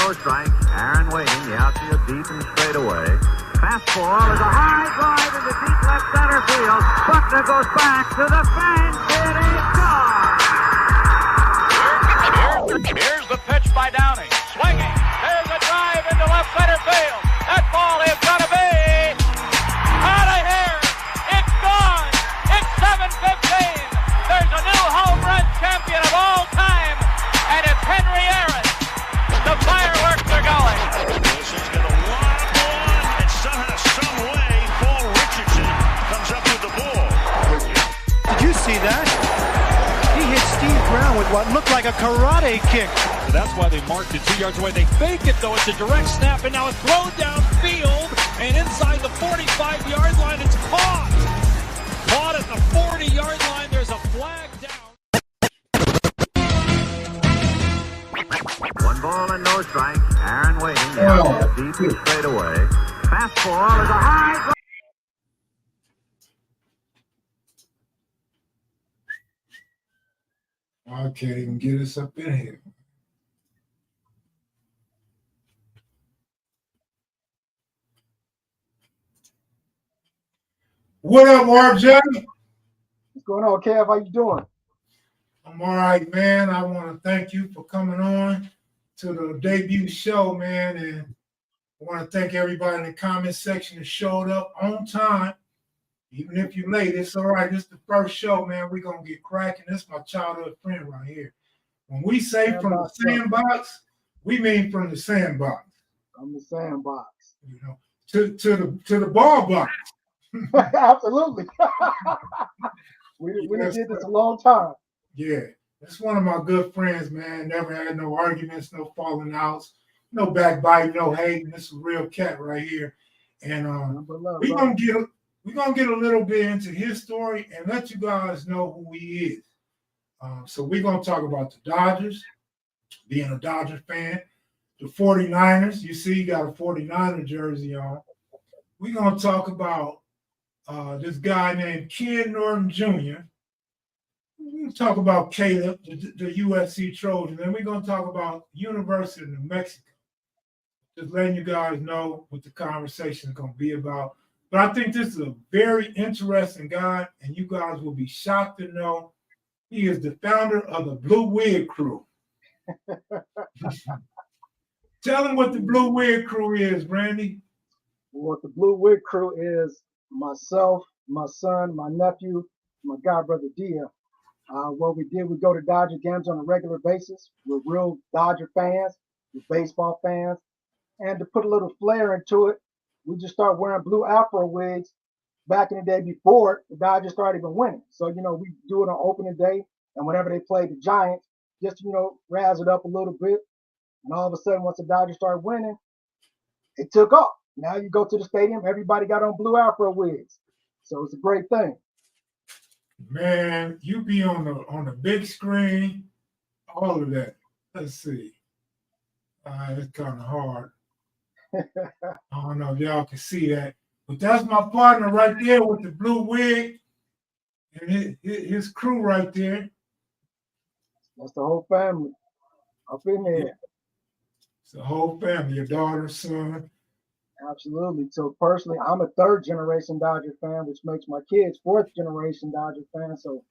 no strike. Aaron waiting. The outfield deep and straight away. Fastball is a high drive into deep left center field. Buckner goes back to the fence. It is gone. Here's the pitch by Downing. Swinging. There's a drive into left center field. That ball is going to be out of here. It's gone. It's 7:15. There's a new home run champion of all time, and it's Henry Aaron. The fireworks are going. Wilson's got a lot of ball, and somehow, some way, Paul Richardson comes up with the ball. Did you see that? He hit Steve Brown with what looked like a karate kick. So that's why they marked it 2 yards away. They fake it, though. It's a direct snap, and now it's thrown downfield, and inside the 45-yard line, it's caught. Caught at the 40-yard line. There's a flag down. 1 ball and no strike. Aaron waiting. The outfield deep and straight away. Fastball is a high drive. I can't even get us up in here. What up, RJ? What's going on, Kev? How you doing? I'm all right, man. I want to thank you for coming on to the debut show, man. And I want to thank everybody in the comment section that showed up on time. Even if you're late, it's all right. This is the first show, man. We're going to get cracking. This is my childhood friend right here. When we say from the sandbox, we mean from the sandbox. From the sandbox. You know, to the ball box. Absolutely. we did this a long time. Yeah. That's one of my good friends, man. Never had no arguments, no falling outs, no backbiting, no hating. This is a real cat right here. And we're gonna get a little bit into his story and let you guys know who he is. So we're gonna talk about the Dodgers, being a Dodger fan, the 49ers. You see, you got a 49er jersey on. We're gonna talk about this guy named Ken Norton Jr. We're going to talk about Caleb, the USC Trojan. Then we're going to talk about University of New Mexico. Just letting you guys know what the conversation is going to be about. But I think this is a very interesting guy, and you guys will be shocked to know he is the founder of the Blue Wig Crew. Tell him what the Blue Wig Crew is, Randy. What the Blue Wig Crew is, myself, my son, my nephew, my godbrother Dia. What we did, we go to Dodger games on a regular basis. We're real Dodger fans, we're baseball fans. And to put a little flair into it, we just started wearing blue afro wigs back in the day before the Dodgers started even winning. So, we do it on opening day. And whenever they played the Giants, just, razz it up a little bit. And all of a sudden, once the Dodgers started winning, it took off. Now you go to the stadium, everybody got on blue afro wigs. So it's a great thing. Man, you be on the big screen, all of that. Let's see. It's kind of hard. I don't know if y'all can see that. But that's my partner right there with the blue wig and his crew right there. That's the whole family up in there. Yeah. It's the whole family, your daughter, son. Absolutely. So personally, I'm a 3rd generation Dodger fan, which makes my kids 4th generation Dodger fans. So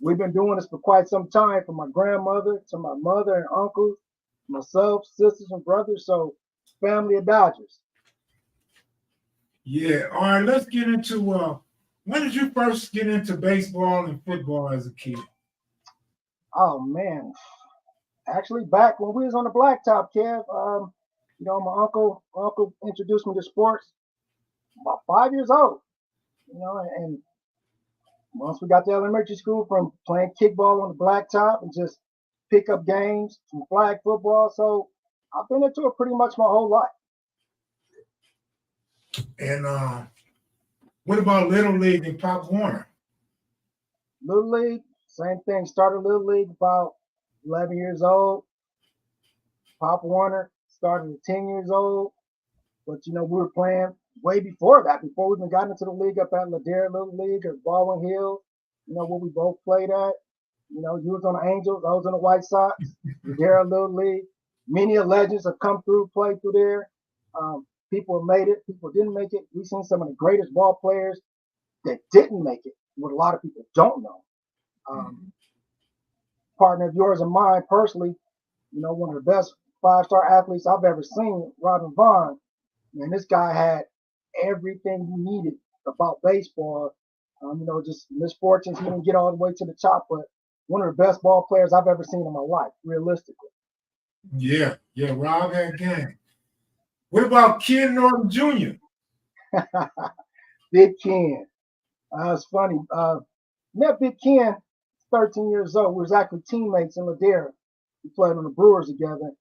we've been doing this for quite some time, from my grandmother to my mother and uncles, myself, sisters and brothers. So family of Dodgers. Yeah. All right, let's get into when did you first get into baseball and football as a kid? Oh man. Actually, back when we was on the blacktop, Kev, my uncle introduced me to sports about 5 years old, and once we got to elementary school, from playing kickball on the blacktop and just pick up games from flag football. So I've been into it pretty much my whole life. And what about Little League and Pop Warner? Little League, same thing. Started Little League about 11 years old. Pop Warner started at 10 years old, but we were playing way before that, before we even got into the league up at Ladera Little League or Baldwin Hills, where we both played at. You was on the Angels, I was on the White Sox, Ladera Little League. Many legends have come through, played through there. People have made it. People didn't make it. We've seen some of the greatest ball players that didn't make it, what a lot of people don't know. Partner of yours and mine, personally, one of the best 5-star athletes I've ever seen, Robin Vaughn. And this guy had everything you needed about baseball. Just misfortunes. He didn't get all the way to the top, but one of the best ball players I've ever seen in my life, realistically. Yeah, Rob had game. What about Ken Norton Jr.? Big Ken. It's funny. Met Big Ken, 13 years old. We was actually teammates in Ladera. We played on the Brewers together.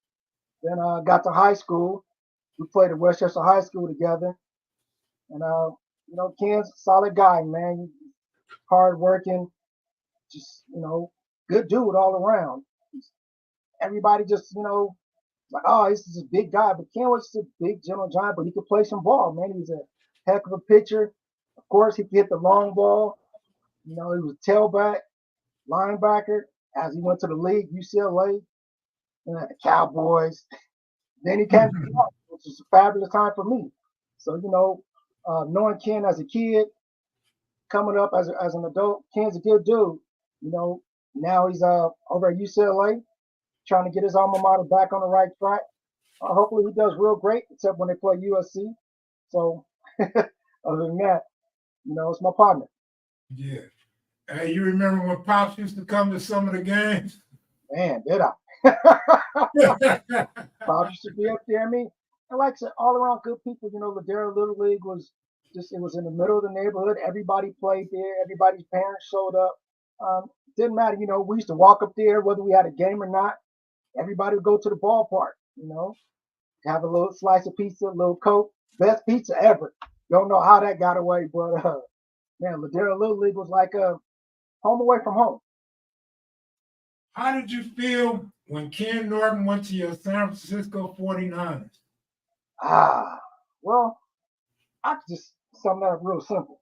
Then got to high school. We played at Westchester High School together. And, Ken's a solid guy, man. Hard working. Just, good dude all around. Everybody just, like, oh, this is a big guy. But Ken was just a big, gentle giant, but he could play some ball, man. He was a heck of a pitcher. Of course, he could hit the long ball. He was a tailback, linebacker. As he went to the league, UCLA, the Cowboys. Then he came to the Cowboys, which was a fabulous time for me. So, knowing Ken as a kid, coming up as an adult, Ken's a good dude. Now he's over at UCLA, trying to get his alma mater back on the right track. Hopefully he does real great, except when they play USC. So, other than that, it's my partner. Yeah. Hey, you remember when Pops used to come to some of the games? Man, did I? Pops used to be up there. I mean, and like I said, all around good people. Ladera Little League was just, it was in the middle of the neighborhood. Everybody played there. Everybody's parents showed up. Didn't matter. We used to walk up there, whether we had a game or not. Everybody would go to the ballpark, have a little slice of pizza, a little Coke. Best pizza ever. Don't know how that got away, but man, Ladera Little League was like a home away from home. How did you feel when Ken Norton went to your San Francisco 49ers? Well, I could just sum that up real simple.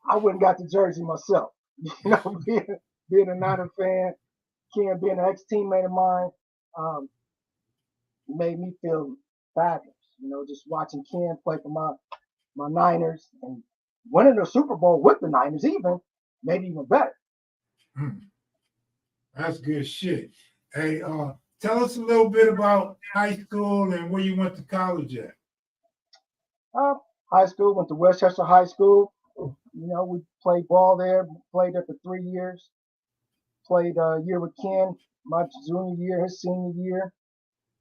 I wouldn't got the jersey myself. Being a Niner fan, Ken being an ex-teammate of mine, made me feel fabulous. Just watching Ken play for my Niners and winning the Super Bowl with the Niners made it even better. That's good shit. Hey, tell us a little bit about high school and where you went to college at. High school, went to Westchester High School. We played ball there, played there for 3 years. Played a year with Ken, my junior year, his senior year.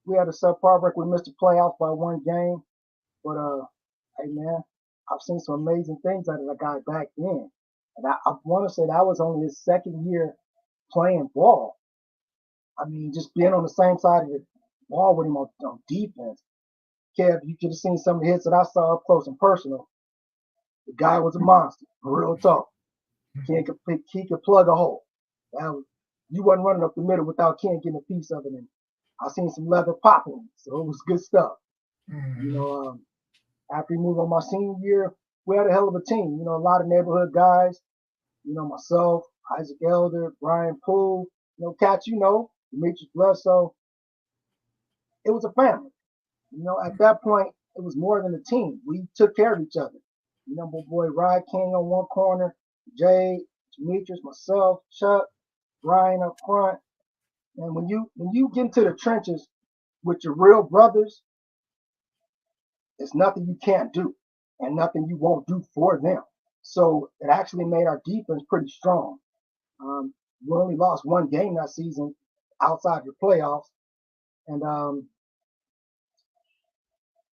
We had a subpar record. We missed the playoffs by one game. But, hey, man, I've seen some amazing things out of that guy back then. And I want to say that was only his second year playing ball. I mean, just being on the same side of the ball with him on defense. Kev, you could have seen some of the hits that I saw up close and personal. The guy was a monster, real tough. Ken could plug a hole. You wasn't running up the middle without Ken getting a piece of it. And I seen some leather popping, so it was good stuff. After he moved on my senior year, we had a hell of a team. A lot of neighborhood guys. Myself, Isaac Elder, Brian Poole, cats, Demetrius Bledsoe. It was a family. At that point, it was more than a team. We took care of each other. My boy Rod King on one corner, Jay, Demetrius, myself, Chuck, Brian up front. And when you get into the trenches with your real brothers, it's nothing you can't do and nothing you won't do for them. So it actually made our defense pretty strong. We only lost one game that season outside the playoffs. And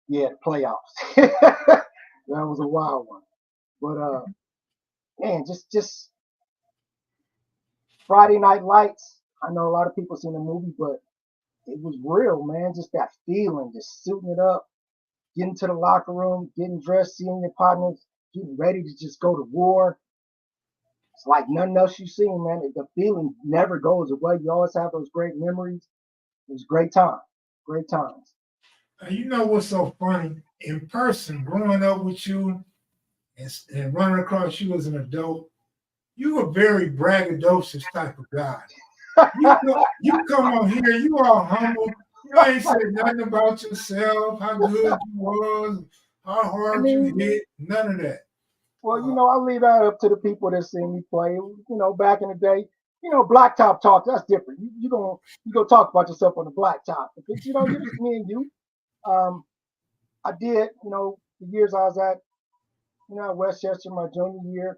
the playoffs. That was a wild one. But man, just Friday Night Lights. I know a lot of people seen the movie, but it was real, man. Just that feeling, just suiting it up, getting to the locker room, getting dressed, seeing your partners, getting ready to just go to war. It's like nothing else you've seen, man. The feeling never goes away. You always have those great memories. It was great time. Great times. You know what's so funny? In person, growing up with you and running across you as an adult, you were very braggadocious type of guy. You come on here, you all humble. You ain't said nothing about yourself, how good you was, how hard you hit, none of that. Well, I leave that up to the people that see me play. Back in the day, blacktop talk, that's different. You go talk about yourself on the blacktop. If it's, just me and you. I did, the years I was at Westchester my junior year,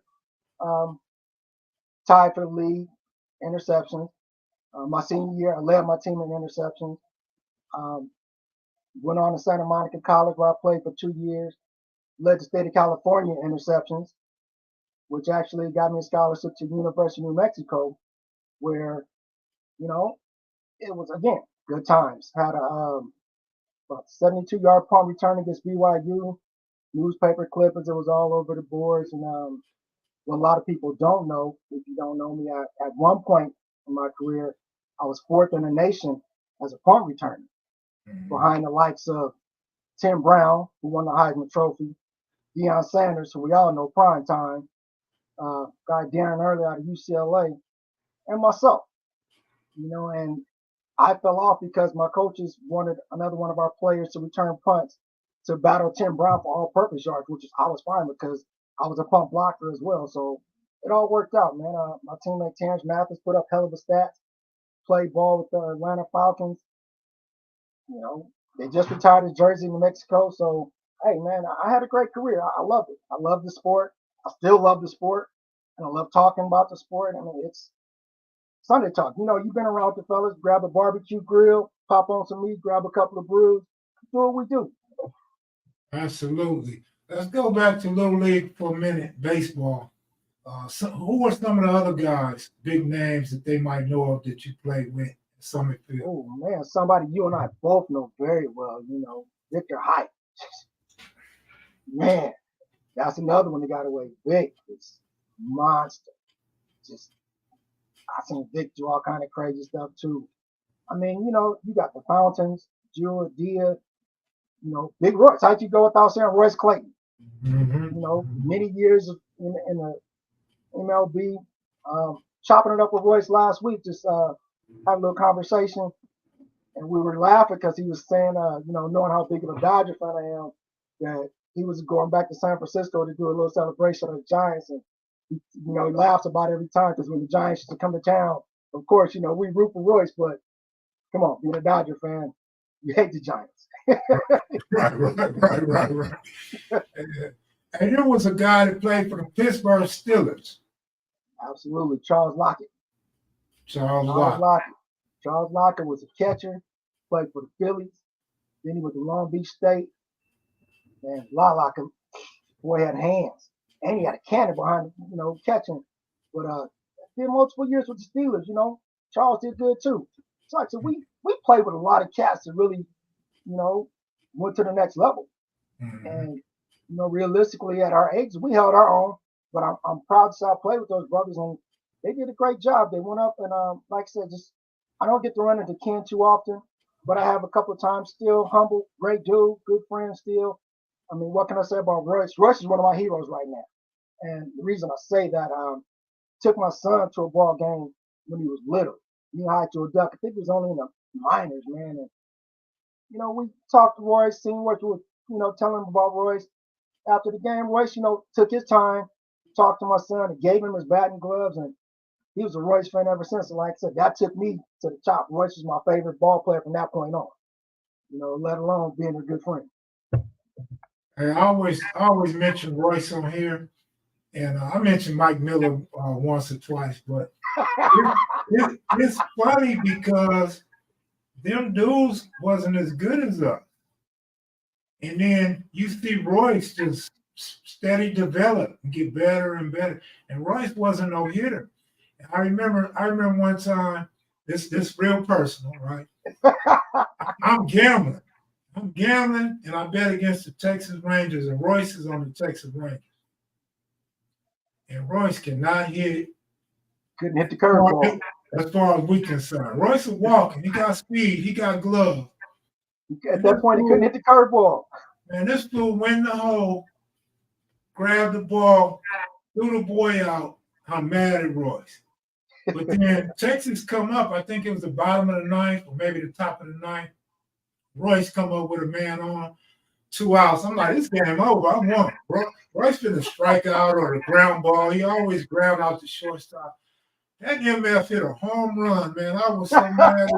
tied for the league, interceptions. My senior year, I led my team in interceptions. Went on to Santa Monica College where I played for 2 years. Led the state of California in interceptions, which actually got me a scholarship to the University of New Mexico, where, it was, again, good times. Had a 72-yard punt return against BYU. Newspaper clippings, it was all over the boards. And what a lot of people don't know, if you don't know me, at one point in my career, I was fourth in the nation as a punt returner, behind the likes of Tim Brown, who won the Heisman Trophy, Deion Sanders, who we all know prime time, guy Darren Early out of UCLA, and myself. And I fell off because my coaches wanted another one of our players to return punts to battle Tim Brown for all-purpose yards, which I was fine because I was a punt blocker as well. So it all worked out, man. My teammate Terrence Mathis put up hell of a stats, played ball with the Atlanta Falcons. They just retired his jersey in New Mexico. So, hey, man, I had a great career. I loved it. I love the sport. I still love the sport. And I love talking about the sport. I mean, it's Sunday talk. You've been around the fellas, grab a barbecue grill, pop on some meat, grab a couple of brews, do what we do. Absolutely. Let's go back to Little League for a minute, baseball. Who are some of the other guys, big names that they might know of that you played with? Summit Field. Oh, man, somebody you and I both know very well, Victor Height. Man, that's another one that got away big. It's monster. I seen Vic do all kind of crazy stuff too. I mean, you got the Fountains, Jewel, Dia, Big Royce. How'd you go without saying Royce Clayton? Many years in the MLB. Chopping it up with Royce last week, just had a little conversation, and we were laughing because he was saying, knowing how big of a Dodger fan I am, that he was going back to San Francisco to do a little celebration of the Giants, and he laughs about it every time because when the Giants used to come to town, of course, we root for Royce, but come on, being a Dodger fan, you hate the Giants. Right. And there was a guy that played for the Pittsburgh Steelers. Absolutely, Charles Lockett. Charles Lockett was a catcher, played for the Phillies. Then he was at Long Beach State. Man, Lockett, boy, had hands. And he had a cannon behind him, catching. But did multiple years with the Steelers, Charles did good too. So like I said, we played with a lot of cats that really, went to the next level. Mm-hmm. And, realistically at our age, we held our own. But I'm proud to say I played with those brothers, and they did a great job. They went up and, like I said, I don't get to run into Ken too often, but I have a couple of times. Still humble, great dude, good friend still. I mean, what can I say about Royce? Royce is one of my heroes right now. And the reason I say that, took my son to a ball game when he was little. High to a duck. I think he was only in the minors, man. And, we talked to Royce, seen what you were, telling him about Royce. After the game, Royce, took his time, talked to my son, and gave him his bat and gloves, and he was a Royce fan ever since. And like I said, that took me to the top. Royce was my favorite ball player from that point on. Let alone being a good friend. Hey, I always mention Royce on here, and I mentioned Mike Miller once or twice, but it's funny because them dudes wasn't as good as us. And then you see Royce just steady develop and get better and better. And Royce wasn't no hitter. And I remember one time, this real personal, right? I'm gambling, and I bet against the Texas Rangers, and Royce is on the Texas Rangers. And Royce cannot hit. Couldn't hit the curveball. As far as we concerned. Royce was walking. He got speed. He got glove. At that point, he couldn't hit the curveball. Man, this fool went in the hole, grabbed the ball, threw the boy out. I'm mad at Royce. But then Texas come up, I think it was the bottom of the ninth or maybe the top of the ninth. Royce come up with a man on, 2 outs. I'm like, this game over. I won. Royce finna strike out or the ground ball. He always ground out the shortstop. That MF hit a home run, man. I was so mad.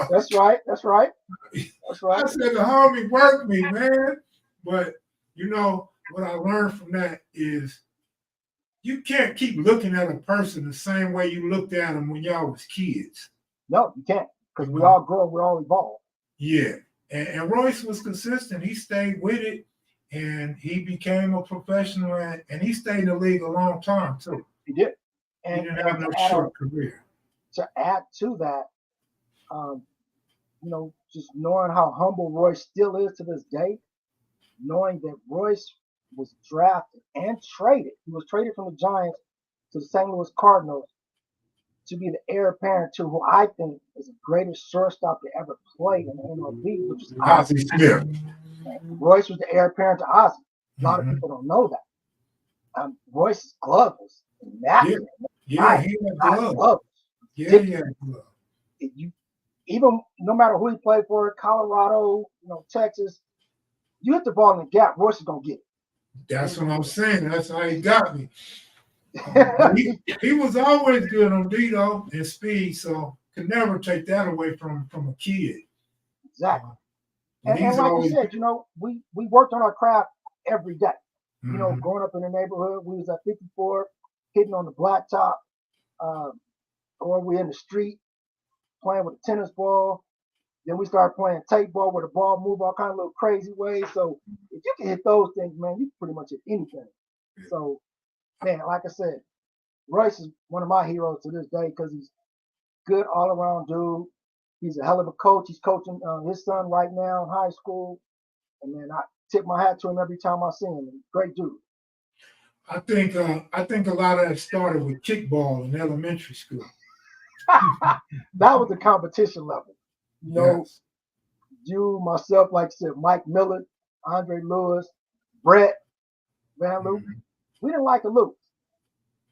That's right. That's right. I said, the homie worked me, man. But, you know, what I learned from that is you can't keep looking at a person the same way you looked at them when y'all was kids. No, you can't, because we all grow, we all evolve. Yeah. And Royce was consistent. He stayed with it, and he became a professional, and he stayed in the league a long time, too. He did. And he didn't have no short career. To add to that, you know, just knowing how humble Royce still is to this day, knowing that Royce was drafted and traded. He was traded from the Giants to the St. Louis Cardinals to be the heir apparent to who I think is the greatest shortstop to ever play in the MLB, which is Ozzie Smith. Royce was the heir apparent to Ozzie. A lot of people don't know that. Royce's glove was immaculate. Yeah, he had gloves. Yeah, he had gloves. Even no matter who he played for, Colorado, you know, Texas, you hit the ball in the gap, Royce is gonna get it. That's what I'm saying. That's how he got me. He was always good on Dito and speed, so could never take that away from a kid. Exactly. And like you said, you know, we worked on our craft every day. You know, growing up in the neighborhood, we was at 54, hitting on the blacktop, or we in the street playing with a tennis ball. Then we started playing tape ball where the ball move all kind of little crazy ways. So if you can hit those things, man, you can pretty much hit anything. So, man, like I said, Royce is one of my heroes to this day because he's good all-around dude. He's a hell of a coach. He's coaching his son right now in high school. And, man, I tip my hat to him every time I see him. Great dude. I think a lot of that started with kickball in elementary school. That was the competition level. You know, you, myself, like I said, Mike Miller, Andre Lewis, Brett Van Loo. We didn't like to lose.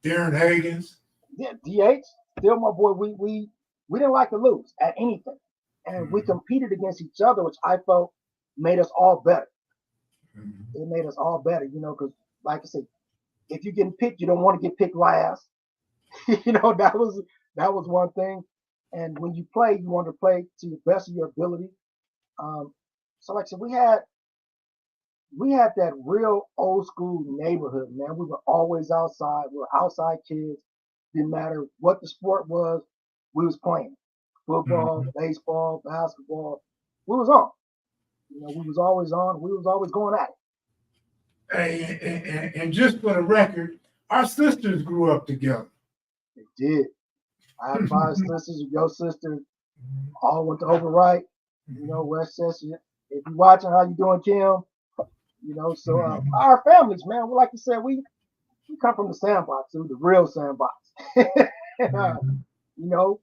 Darren Higgins. Yeah, DH, still my boy. We didn't like to lose at anything. And we competed against each other, which I felt made us all better. It made us all better, you know, because like I said, if you're getting picked, you don't want to get picked last. You know, that was one thing. And when you play, you want to play to the best of your ability. So like I said, we had that real old school neighborhood, man. We were always outside. We were outside kids. Didn't matter what the sport was, we was playing. Football, baseball, basketball. We was on. You know, we was always on. We was always going at it. Hey, and just for the record, our sisters grew up together. They did. I had 5 sisters. Your sister all went to Overwrite. You know, Westchester. If you're watching, how you doing, Kim? You know, so our families, man. Like you said, we come from the sandbox, too, the real sandbox. You know,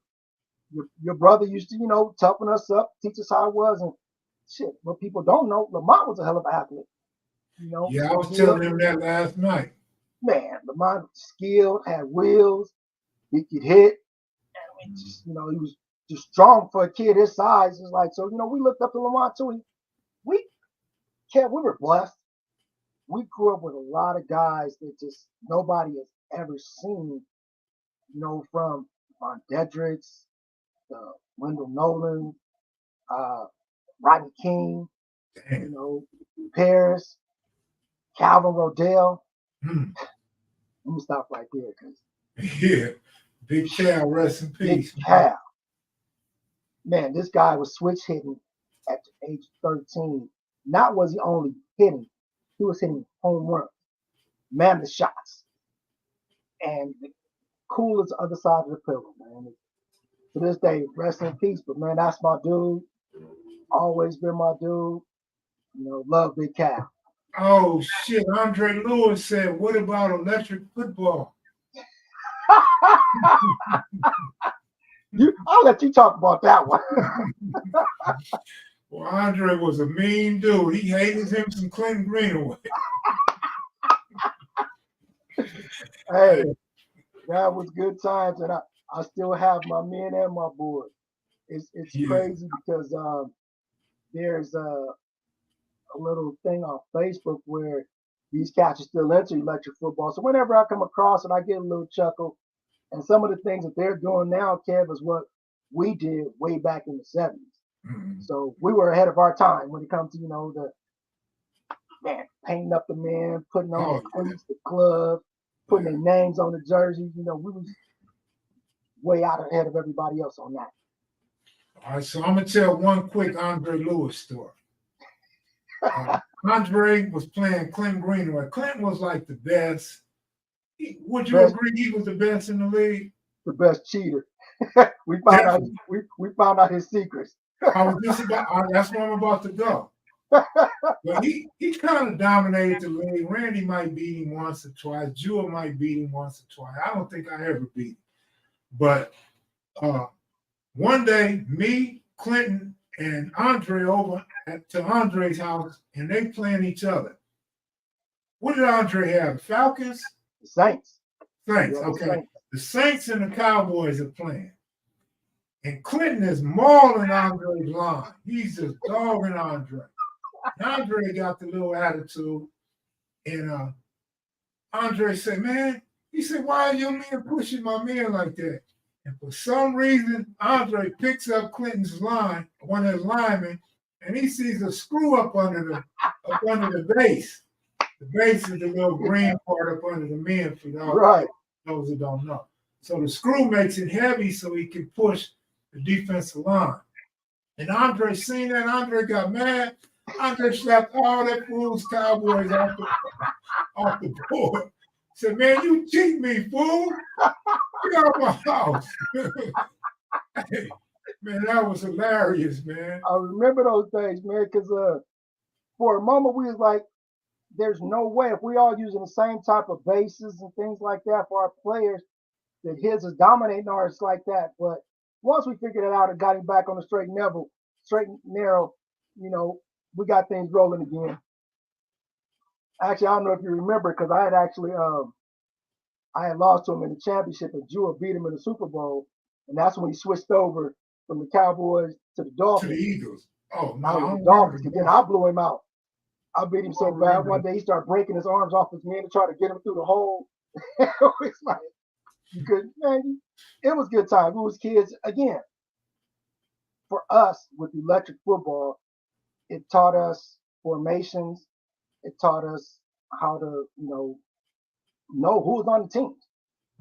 your brother used to, you know, toughen us up, teach us how it was, and shit. What people don't know, Lamont was a hell of an athlete. You know. Yeah, I was telling him that last night. Man, Lamont skilled, had wheels, he could hit. And just, you know, he was just strong for a kid his size. It's like, so, you know, we looked up to Lamont too. We were blessed. We grew up with a lot of guys that just nobody has ever seen, you know, from Von Dedricks, Wendell Nolan, Rodney King, you know, Paris, Calvin Rodell. Let me stop right there because Big Cal, rest in peace. Big Cal. Man, this guy was switch hitting at the age of 13. Not was he only hitting, he was hitting home runs, mammoth shots. And the cool as the other side of the pillow, man. To this day, rest in peace. But man, that's my dude. Always been my dude. You know, love Big Cal. Oh shit! Andre Lewis said, "What about electric football?" I'll let you talk about that one. Well, Andre was a mean dude. He hated him some Clinton Greenaway. Hey, that was good times, and I still have my men and my boys. It's crazy because there's a little thing on Facebook where these cats are still into electric football. So whenever I come across it, I get a little chuckle. And some of the things that they're doing now, Kev, is what we did way back in the 70s. Mm-hmm. So we were ahead of our time when it comes to, the painting up the men, putting on the cleats, the glove, putting their names on the jerseys. We was way out ahead of everybody else on that. All right, so I'm going to tell one quick Andre Lewis story. Andre was playing Clinton Greenway. Clinton was like the best. Would you agree he was the best in the league? The best cheater. we found out his secrets. That's where I'm about to go. But he kind of dominated the league. Randy might beat him once or twice. Jewel might beat him once or twice. I don't think I ever beat him. But one day, me, Clinton, and Andre over to Andre's house, and they playing each other. What did Andre have? The Falcons? The Saints. Saints, Yeah, okay. Saints. The Saints and the Cowboys are playing. And Clinton is mauling Andre's line. He's just dogging Andre. And Andre got the little attitude. And Andre said, man, he said, why are your men pushing my man like that? And for some reason, Andre picks up Clinton's line, one of the linemen, and he sees a screw up under the base. The base is the little green part up under the men for those who don't know. So the screw makes it heavy so he can push the defensive line. And Andre seen that. Andre got mad. Andre slapped all that fool's Cowboys off the board. Said, man, you cheat me, fool. Get out of my house. Hey, man, that was hilarious, man. I remember those days, man, because for a moment we was like, there's no way if we all using the same type of bases and things like that for our players that his is dominating ours like that. But once we figured it out and got him back on the straight and narrow, we got things rolling again. Actually, I don't know if you remember because I had actually I had lost to him in the championship and Jewel beat him in the Super Bowl. And that's when he switched over from the Cowboys to the Dolphins. To the Eagles. Oh, no. The Dolphins. And then I blew him out. I beat him so bad. One day he started breaking his arms off his men to try to get him through the hole. It's like, you could, man, it was good time. We was kids. Again, for us with electric football, it taught us formations. It taught us how to, know who was on the team.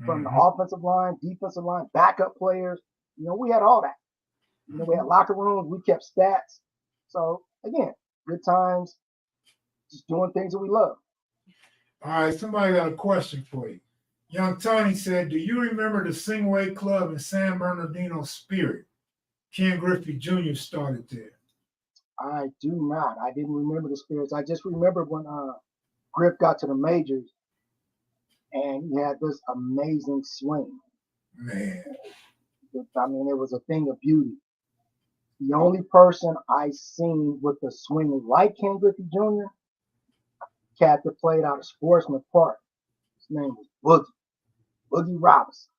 From the offensive line, defensive line, backup players. We had all that. We had locker rooms. We kept stats. So, again, good times. Just doing things that we love. All right, somebody got a question for you. Young Tony said, do you remember the Singway Club in San Bernardino Spirit? Ken Griffey Jr. started there. I do not. I didn't remember the Spirits. I just remember when Griff got to the majors and he had this amazing swing. Man. I mean, it was a thing of beauty. The only person I seen with a swing like Ken Griffey Jr., cat that played out of Sportsman Park. His name was Boogie Robinson.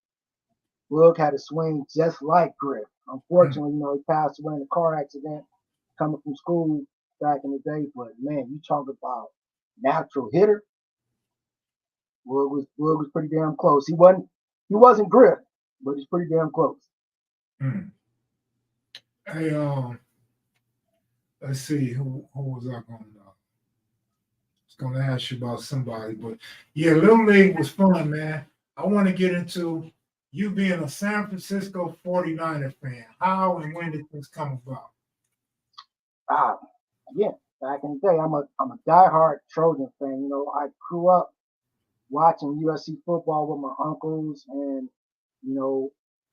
Boog had a swing just like Griff. Unfortunately, he passed away in a car accident coming from school back in the day. But man, you talk about natural hitter. Boog was pretty damn close. He wasn't Griff, but he's pretty damn close. Hey, let's see, who was I going to know? I was going to ask you about somebody, but yeah, Little League was fun, man. I want to get into you being a San Francisco 49er fan. How and when did this come about? Again, back in the day, I'm a diehard Trojan fan. I grew up watching USC football with my uncles, and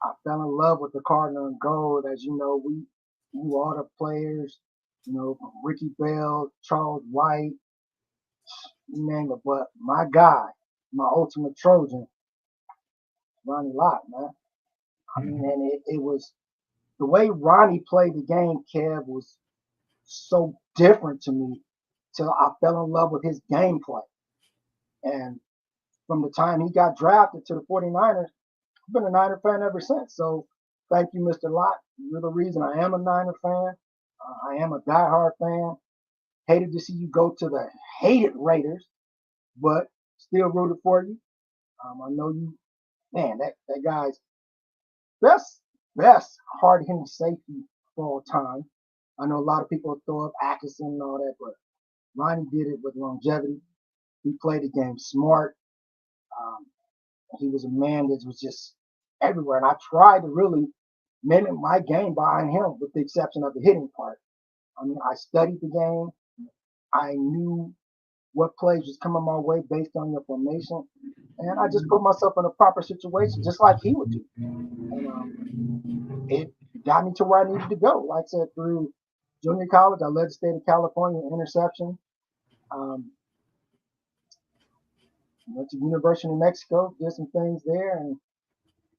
I fell in love with the Cardinal and Gold. As you know, we knew all the players, from Ricky Bell, Charles White, you name it. But my guy, my ultimate Trojan, Ronnie Lott, man. I mean, and it was the way Ronnie played the game, Kev, was so different to me till I fell in love with his gameplay. And from the time he got drafted to the 49ers, been a Niner fan ever since. So thank you, Mr. Lott. You're the reason I am a Niner fan. I am a diehard fan. Hated to see you go to the hated Raiders, but still rooted for you. I know you, man, that guy's best hard-hitting safety of all time. I know a lot of people throw up Atkinson and all that, but Ronnie did it with longevity. He played the game smart. He was a man that was just everywhere. And I tried to really mimic my game behind him with the exception of the hitting part. I mean, I studied the game. I knew what plays was coming my way based on your formation. And I just put myself in a proper situation, just like he would do. And it got me to where I needed to go. Like I said, through junior college, I led the state of California in interception. Went to University of New Mexico, did some things there, and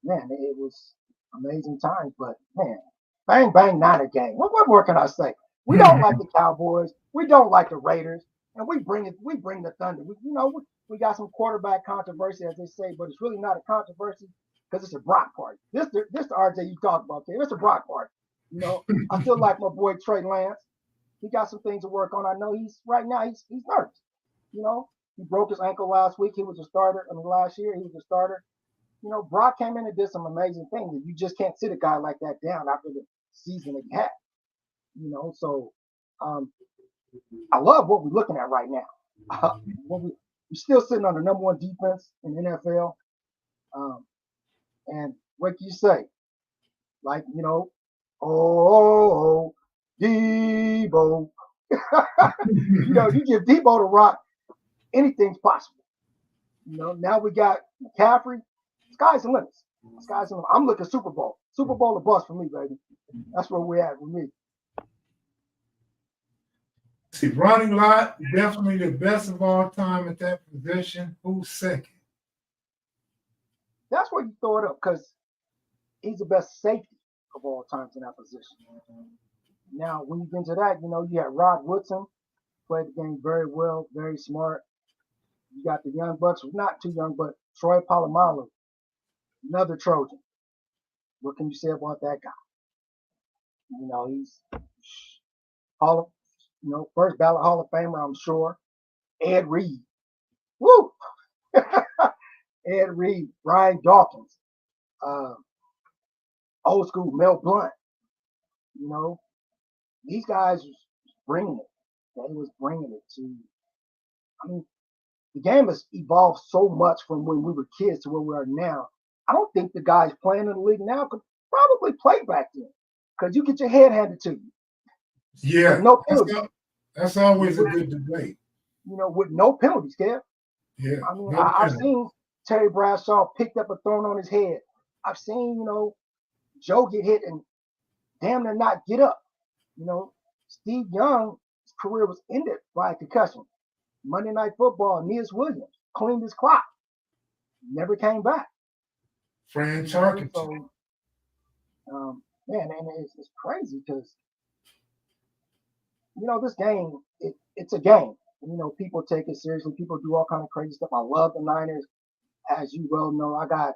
man, it was amazing times. But man, bang bang Niner game. What more can I say? We don't like the Cowboys, we don't like the Raiders, and we bring the thunder. We got some quarterback controversy, as they say, but it's really not a controversy because it's a Brock party. This the RJ you talk about, okay? It's a Brock party. I still like my boy Trey Lance. He got some things to work on. I know he's nervous. He broke his ankle last week. He was a starter. Last year he was a starter. Brock came in and did some amazing things. You just can't sit a guy like that down after the season that he had. So I love what we're looking at right now. We're still sitting on the number one defense in the NFL. And what can you say? Like, oh, Debo. You give Debo the rock, anything's possible. Now we got McCaffrey. Sky's the limits. I'm looking Super Bowl. Super Bowl or bust for me, baby. That's where we're at with me. See, Ronnie Lott, definitely the best of all time at that position. Who's second? That's where you throw it up because he's the best safety of all times in that position. Now, when you get into that, you had Rod Woodson, played the game very well, very smart. You got the young bucks, not too young, but Troy Polamalu, another Trojan. What can you say about that guy? He's first ballot Hall of Famer, I'm sure. Ed Reed. Woo! Ed Reed, Brian Dawkins, old school Mel Blunt. These guys was bringing it. They was bringing it to. The game has evolved so much from when we were kids to where we are now. I don't think the guys playing in the league now could probably play back then because you get your head handed to you. Yeah, no penalties. That's always a good debate. With no penalties, Kev. Yeah. I've seen Terry Bradshaw picked up a thrown on his head. I've seen, Joe get hit and damn near not get up. Steve Young's career was ended by a concussion. Monday Night Football, Aeneas Williams cleaned his clock. Never came back. Fran Tarkenton. So, man, and it's crazy because, this game, it's a game. People take it seriously. People do all kind of crazy stuff. I love the Niners. As you well know, I got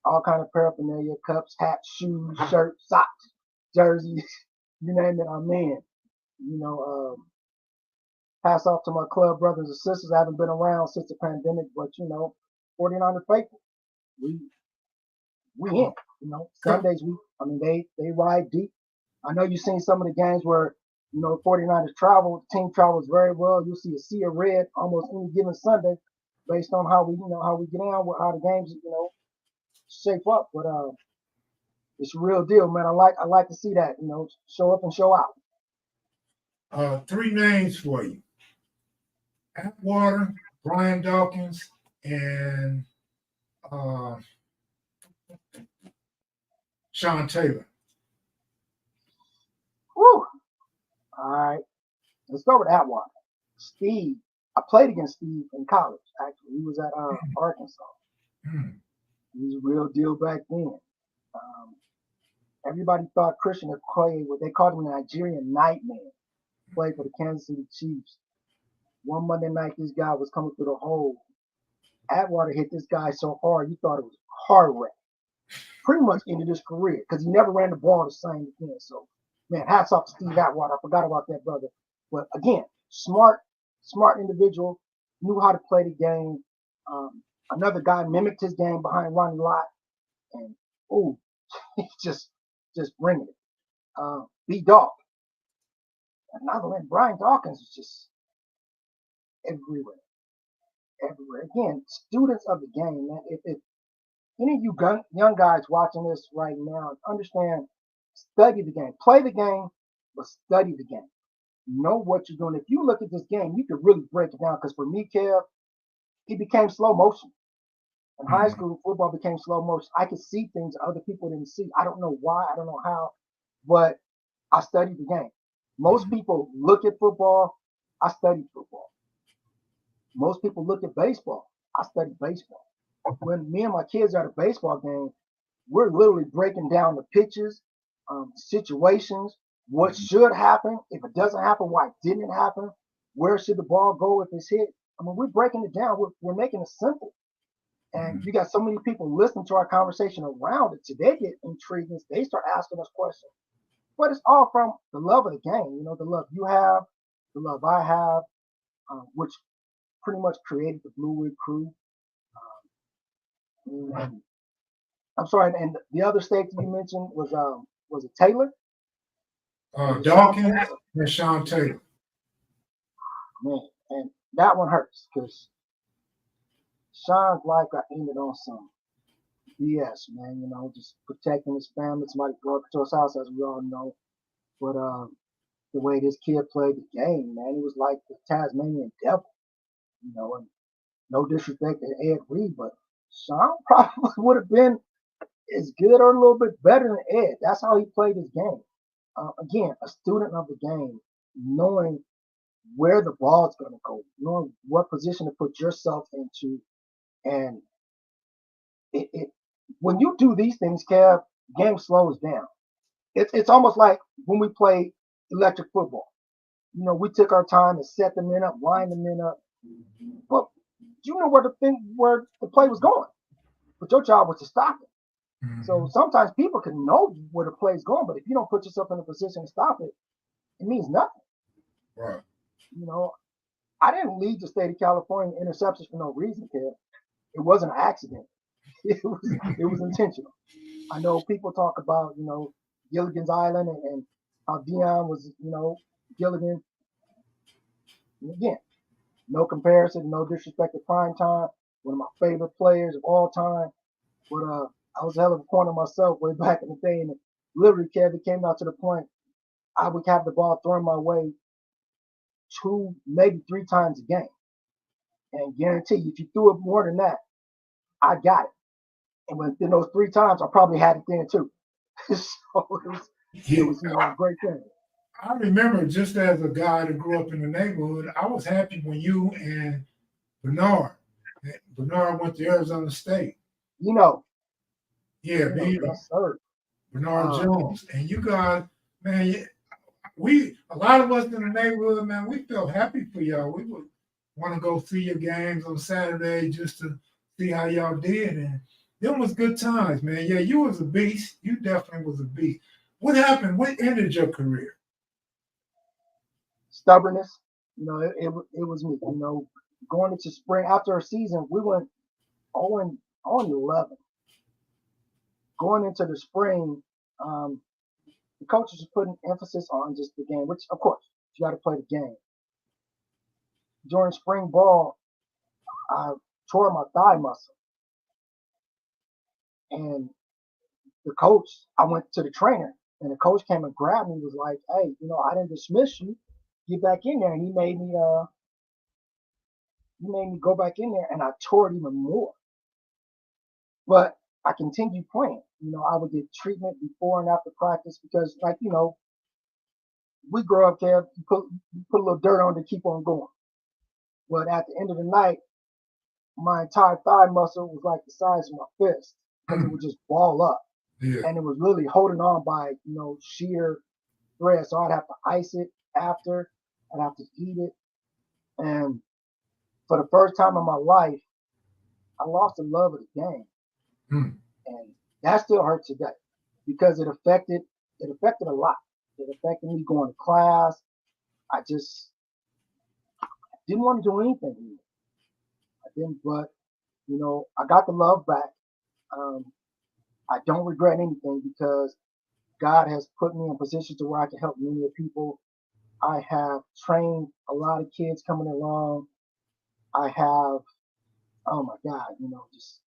all kind of paraphernalia, cups, hats, shoes, shirts, socks, jerseys, you name it, I'm in. Pass off to my club brothers and sisters. I haven't been around since the pandemic, but 49er faithful. We in. Sundays they ride deep. I know you've seen some of the games where 49ers travel. The team travels very well. You'll see a sea of red almost any given Sunday, based on how we get down, how the games shape up. But it's a real deal, man. I like to see that. Show up and show out. 3 names for you: Atwater, Brian Dawkins, and Sean Taylor. Woo! All right. Let's go with Atwater. Steve. I played against Steve in college, actually. He was at Arkansas. He was a real deal back then. Everybody thought Christian Okoye, what they called him, a Nigerian nightmare, played for the Kansas City Chiefs. One Monday night, this guy was coming through the hole. Atwater hit this guy so hard, you thought it was a car wreck. pretty much ended his career because he never ran the ball the same again. So, man, hats off to Steve Atwater. I forgot about that brother. But again, smart individual, knew how to play the game. Another guy mimicked his game behind Ronnie Lott, and just bringing it. B-Dog. Another one, Brian Dawkins is just everywhere. Again, students of the game, man. If any of you young guys watching this right now, understand, study the game. Play the game, but study the game. Know what you're doing. If you look at this game, you could really break it down. Because for me, Kev, it became slow motion. In high school, football became slow motion. I could see things other people didn't see. I don't know why. I don't know how. But I studied the game. Most people look at football. I studied football. Most people look at baseball. I studied baseball. When me and my kids are at a baseball game, we're literally breaking down the pitches, situations, what should happen. If it doesn't happen, why didn't it happen? Where should the ball go if it's hit? I mean, we're breaking it down. We're making it simple. And you got so many people listening to our conversation around it. So they get intrigued and they start asking us questions. But it's all from the love of the game. You know, the love you have, the love I have, which pretty much created the Blue Wig Crew. I'm sorry, and the other safety you mentioned was it Taylor? Dawkins and Sean Taylor. Man, and that one hurts because Sean's life got ended on some BS, man. You know, just protecting his family. Somebody broke into his house, as we all know. But the way this kid played the game, man, he was like the Tasmanian devil. You know, and no disrespect to Ed Reed, but Sean probably would have been as good or a little bit better than Ed. That's how he played his game. Again, a student of the game, knowing where the ball is going to go, knowing what position to put yourself into. And when you do these things, Kev, game slows down. It's almost like when we play electric football. You know, we took our time to set the men up, line the men up. But you know where the play was going. But your job was to stop it. So sometimes people can know where the play is going, but if you don't put yourself in a position to stop it, it means nothing. Right. You know, I didn't lead the state of California in interceptions for no reason, Kev. It wasn't an accident. It was intentional. I know people talk about, you know, Gilligan's Island and how Dion was, you know, Gilligan. And again, no comparison, no disrespect to prime time. One of my favorite players of all time. But I was a hell of a corner myself way back in the day. And literally, Kev, it came out to the point I would have the ball thrown my way 2, maybe 3 times a game. And guarantee you, if you threw it more than that, I got it. And within those 3 times, I probably had it then too. So it was a great thing. I remember just as a guy that grew up in the neighborhood, I was happy when you and Bernard went to Arizona State. You know. Yeah, yes, sir. Bernard Jones. And you guys, man, a lot of us in the neighborhood, man, we felt happy for y'all. We would want to go see your games on Saturday just to see how y'all did. And them was good times, man. Yeah, you was a beast. You definitely was a beast. What happened? What ended your career? Stubbornness. You know, it was me. You know, going into spring after a season, we went 0-11. Going into the spring, the coaches are putting emphasis on just the game, which of course you got to play the game. During spring ball, I tore my thigh muscle, and the coach, I went to the trainer, and the coach came and grabbed me. Was like, "Hey, you know, I didn't dismiss you. Get back in there." And he made me go back in there, and I tore it even more. But I continued playing. You know, I would get treatment before and after practice because, like, you know, we grow up, Kev, you put a little dirt on to keep on going. But at the end of the night, my entire thigh muscle was like the size of my fist because it would just ball up. Yeah. And it was really holding on by, you know, sheer thread. So I'd have to ice it after. I'd have to eat it. And for the first time in my life, I lost the love of the game. And That still hurts today because it affected a lot. It affected me going to class. I just didn't want to do anything anymore. I didn't, but I got the love back. I don't regret anything because God has put me in positions to where I can help many people. I have trained a lot of kids coming along. I have, oh my God, just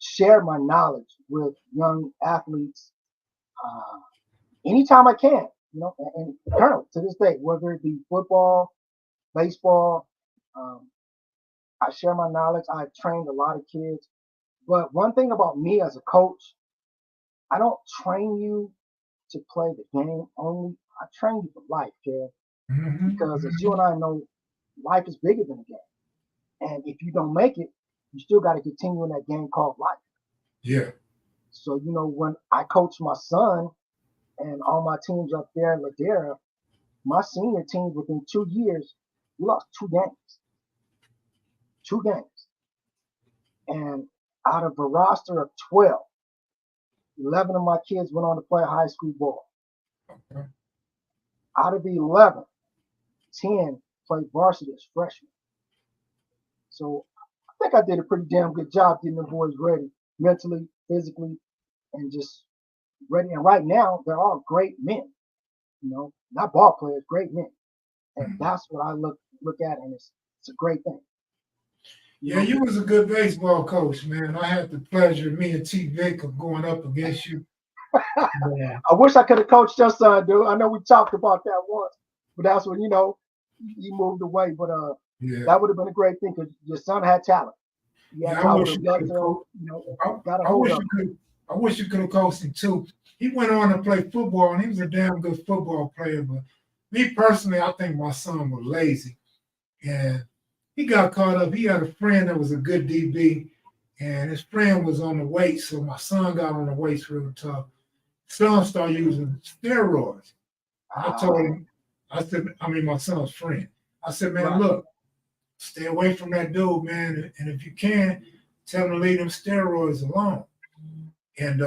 share my knowledge with young athletes anytime I can, and currently to this day, whether it be football, baseball, I share my knowledge. I've trained a lot of kids. But one thing about me as a coach, I don't train you to play the game only. I train you for life, Kev. Because as you and I know, life is bigger than the game. And if you don't make it, you still got to continue in that game called life. Yeah. So, when I coach my son and all my teams up there in Ladera, my senior team within 2 years, we lost 2 games. 2 games. And out of a roster of 12, 11 of my kids went on to play high school ball. Okay. Out of the 11, 10 played varsity as freshmen. So I think I did a pretty damn good job getting the boys ready mentally, physically, and just ready. And right now, they're all great men. Not ball players, great men. And that's what I look at, and it's a great thing. Yeah, you was a good baseball coach, man. I had the pleasure, me and T. Vic, of going up against you. Yeah. I wish I could have coached your son, dude. I know we talked about that once, but that's when, he moved away. But that would have been a great thing because your son had talent. I wish you could have coached him too. He went on to play football, and he was a damn good football player. But me personally, I think my son was lazy. And he got caught up. He had a friend that was a good DB, and his friend was on the weights, so my son got on the weights real tough. Son started using steroids. I told him, my son's friend. I said, man, look, stay away from that dude, man, and if you can, tell him to leave them steroids alone. And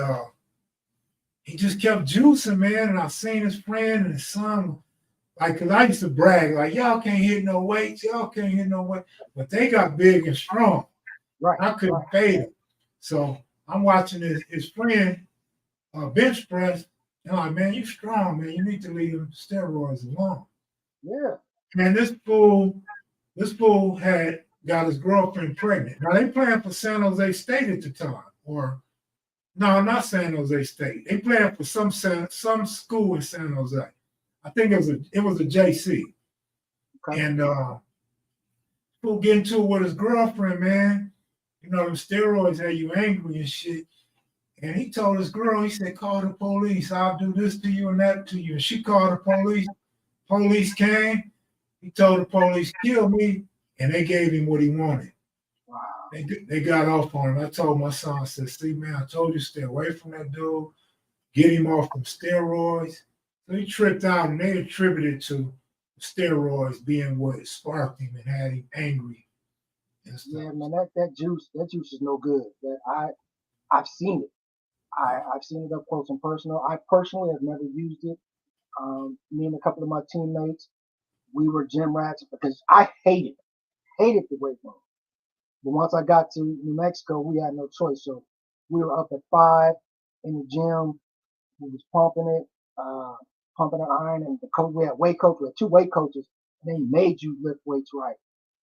he just kept juicing, man, and I seen his friend and his son. Because I used to brag, y'all can't hit no weights, but they got big and strong. Right. I couldn't fade them. So I'm watching his friend bench press, and I'm like, man, you strong, man. You need to leave them steroids alone. Yeah. And this fool had got his girlfriend pregnant. Now they playing for San Jose State at the time, or no, not San Jose State. They playing for some school in San Jose. I think it was a JC. Okay. And fool get into it with his girlfriend, man. Them steroids had you angry and shit. And he told his girl, he said, call the police. I'll do this to you and that to you. And she called the police. Police came. He told the police, kill me. And they gave him what he wanted. Wow. They got off on him. I told my son, I said, see, man, I told you stay away from that dude. Get him off them steroids. So he tripped out, and they attributed to steroids being what sparked him and had him angry. Yeah, man, that juice is no good. I've seen it. I've seen it up close and personal. I personally have never used it. Me and a couple of my teammates, we were gym rats because I hated the weight room. But once I got to New Mexico, we had no choice. So we were up at 5 in the gym. We was pumping it. Pumping an iron, and the coach, we had weight coach, we had 2 weight coaches, and they made you lift weights right.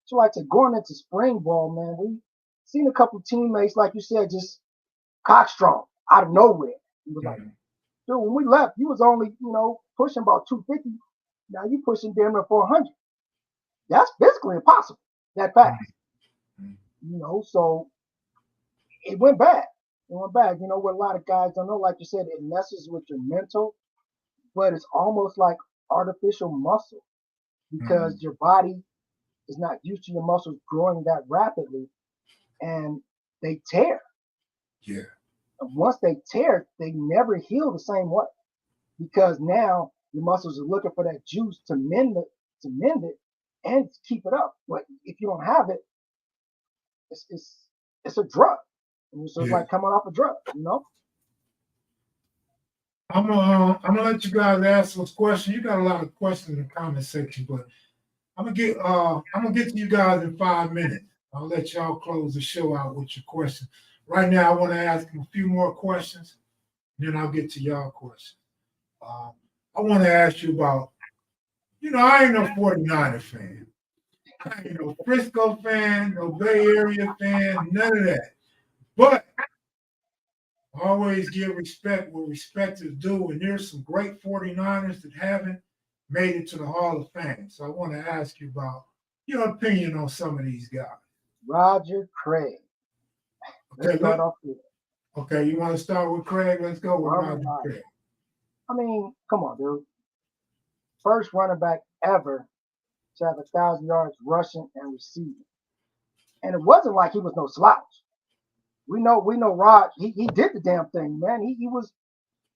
So like I said, going into spring ball, man, we seen a couple of teammates, like you said, just cock strong out of nowhere. He was like, dude, when we left, you was only, pushing about 250. Now you pushing damn near 400. That's physically impossible that fast. So it went bad. What a lot of guys don't know, like you said, it messes with your mental. But it's almost like artificial muscle because your body is not used to your muscles growing that rapidly, and they tear. Yeah. And once they tear, they never heal the same way because now your muscles are looking for that juice to mend it and keep it up. But if you don't have it, it's a drug. So it's like coming off a drug, I'm gonna let you guys ask those questions. You got a lot of questions in the comment section, but I'm gonna get to you guys in 5 minutes. I'll let y'all close the show out with your questions. Right now, I want to ask him a few more questions, and then I'll get to y'all questions. I want to ask you about, I ain't no 49er fan. I ain't no Frisco fan, no Bay Area fan, none of that. But always give respect where respect is due, and there's some great 49ers that haven't made it to the Hall of Fame. So I want to ask you about your opinion on some of these guys. Roger Craig. Okay, okay, you want to start with Craig? Let's go with Roger Craig. I mean, come on, dude. First running back ever to have 1,000 yards rushing and receiving. And it wasn't like he was no slouch. We know Rod, he did the damn thing, man. He was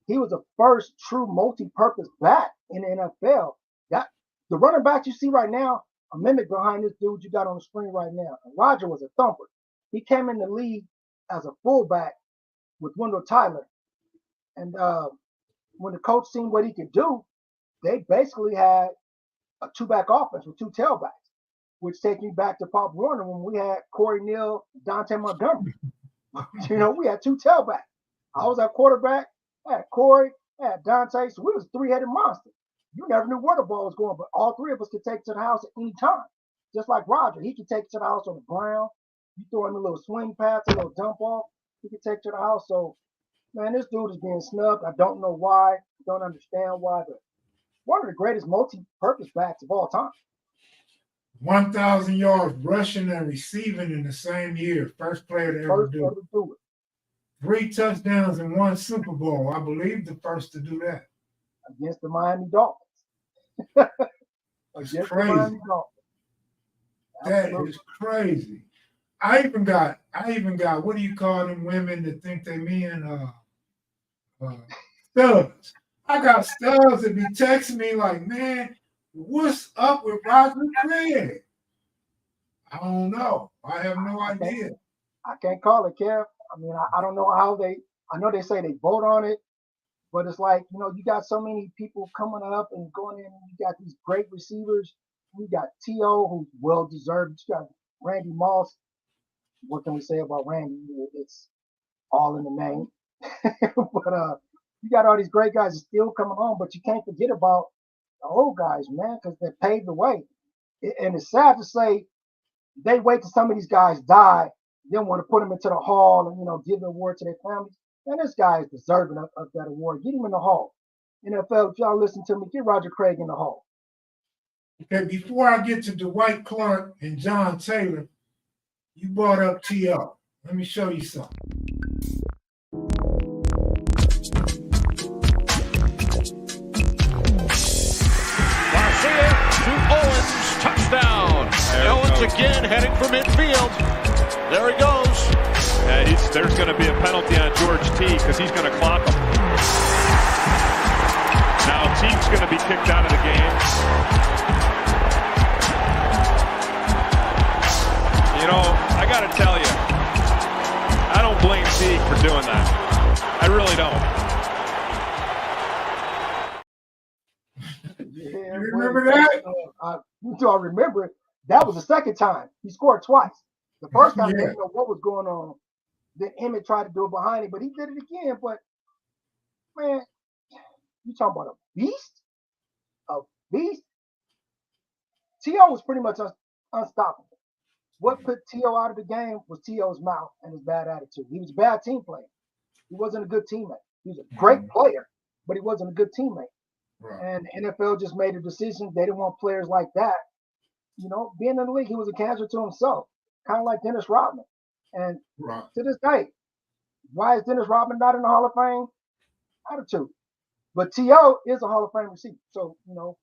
the first true multi-purpose back in the NFL. That the running back you see right now, a mimic behind this dude you got on the screen right now. And Roger was a thumper. He came in the league as a fullback with Wendell Tyler. And when the coach seen what he could do, they basically had a two-back offense with two tailbacks, which takes me back to Pop Warner when we had Corey Neal, Dante Montgomery. We had two tailbacks. I was at quarterback, I had Corey, I had Dante, so we was a three-headed monster. You never knew where the ball was going, but all three of us could take it to the house at any time. Just like Roger, he could take it to the house on the ground. You throw him a little swing pass, a little dump off, he could take it to the house. So, man, this dude is being snubbed. I don't know why. Don't understand why, but one of the greatest multi-purpose backs of all time. 1,000 yards rushing and receiving in the same year. First player to ever do it. 3 touchdowns and 1 Super Bowl. I believe the first to do that. Against the Miami Dolphins. That's crazy. That is crazy. I even got what do you call them women that think they men studs. I got studs that be texting me like, man, what's up with Roger Craig? I don't know. I have no idea. I can't call it, Kev. I mean, I don't know how I know they say they vote on it, but it's like, you got so many people coming up and going in. You got these great receivers. We got T.O., who's well-deserved. You got Randy Moss. What can we say about Randy? It's all in the name. But you got all these great guys still coming on, but you can't forget about the old guys, man, because they paved the way. And it's sad to say they wait till some of these guys die, then want to put them into the hall and, give the award to their families. And this guy is deserving of that award. Get him in the hall. NFL, if y'all listen to me, get Roger Craig in the hall. Okay, before I get to Dwight Clark and John Taylor, you brought up T.O. Let me show you something. Garcia to Owens, touchdown. Owens again heading for midfield. There he goes. There's going to be a penalty on George T because he's going to clock him. Now Teague's going to be kicked out of the game. I got to tell you, I don't blame Teague for doing that. I really don't. You remember that? I remember it. That was the second time. He scored twice. The first time, they didn't know what was going on. Then Emmett tried to do it behind him, but he did it again. But, man, you talking about a beast? A beast? T.O. was pretty much unstoppable. What put T.O. out of the game was T.O.'s mouth and his bad attitude. He was a bad team player. He wasn't a good teammate. He was a great player, but he wasn't a good teammate. Right. And NFL just made a decision. They didn't want players like that. Being in the league, he was a cancer to himself, kind of like Dennis Rodman. And to this day, why is Dennis Rodman not in the Hall of Fame? Attitude. But T.O. is a Hall of Fame receiver. So, you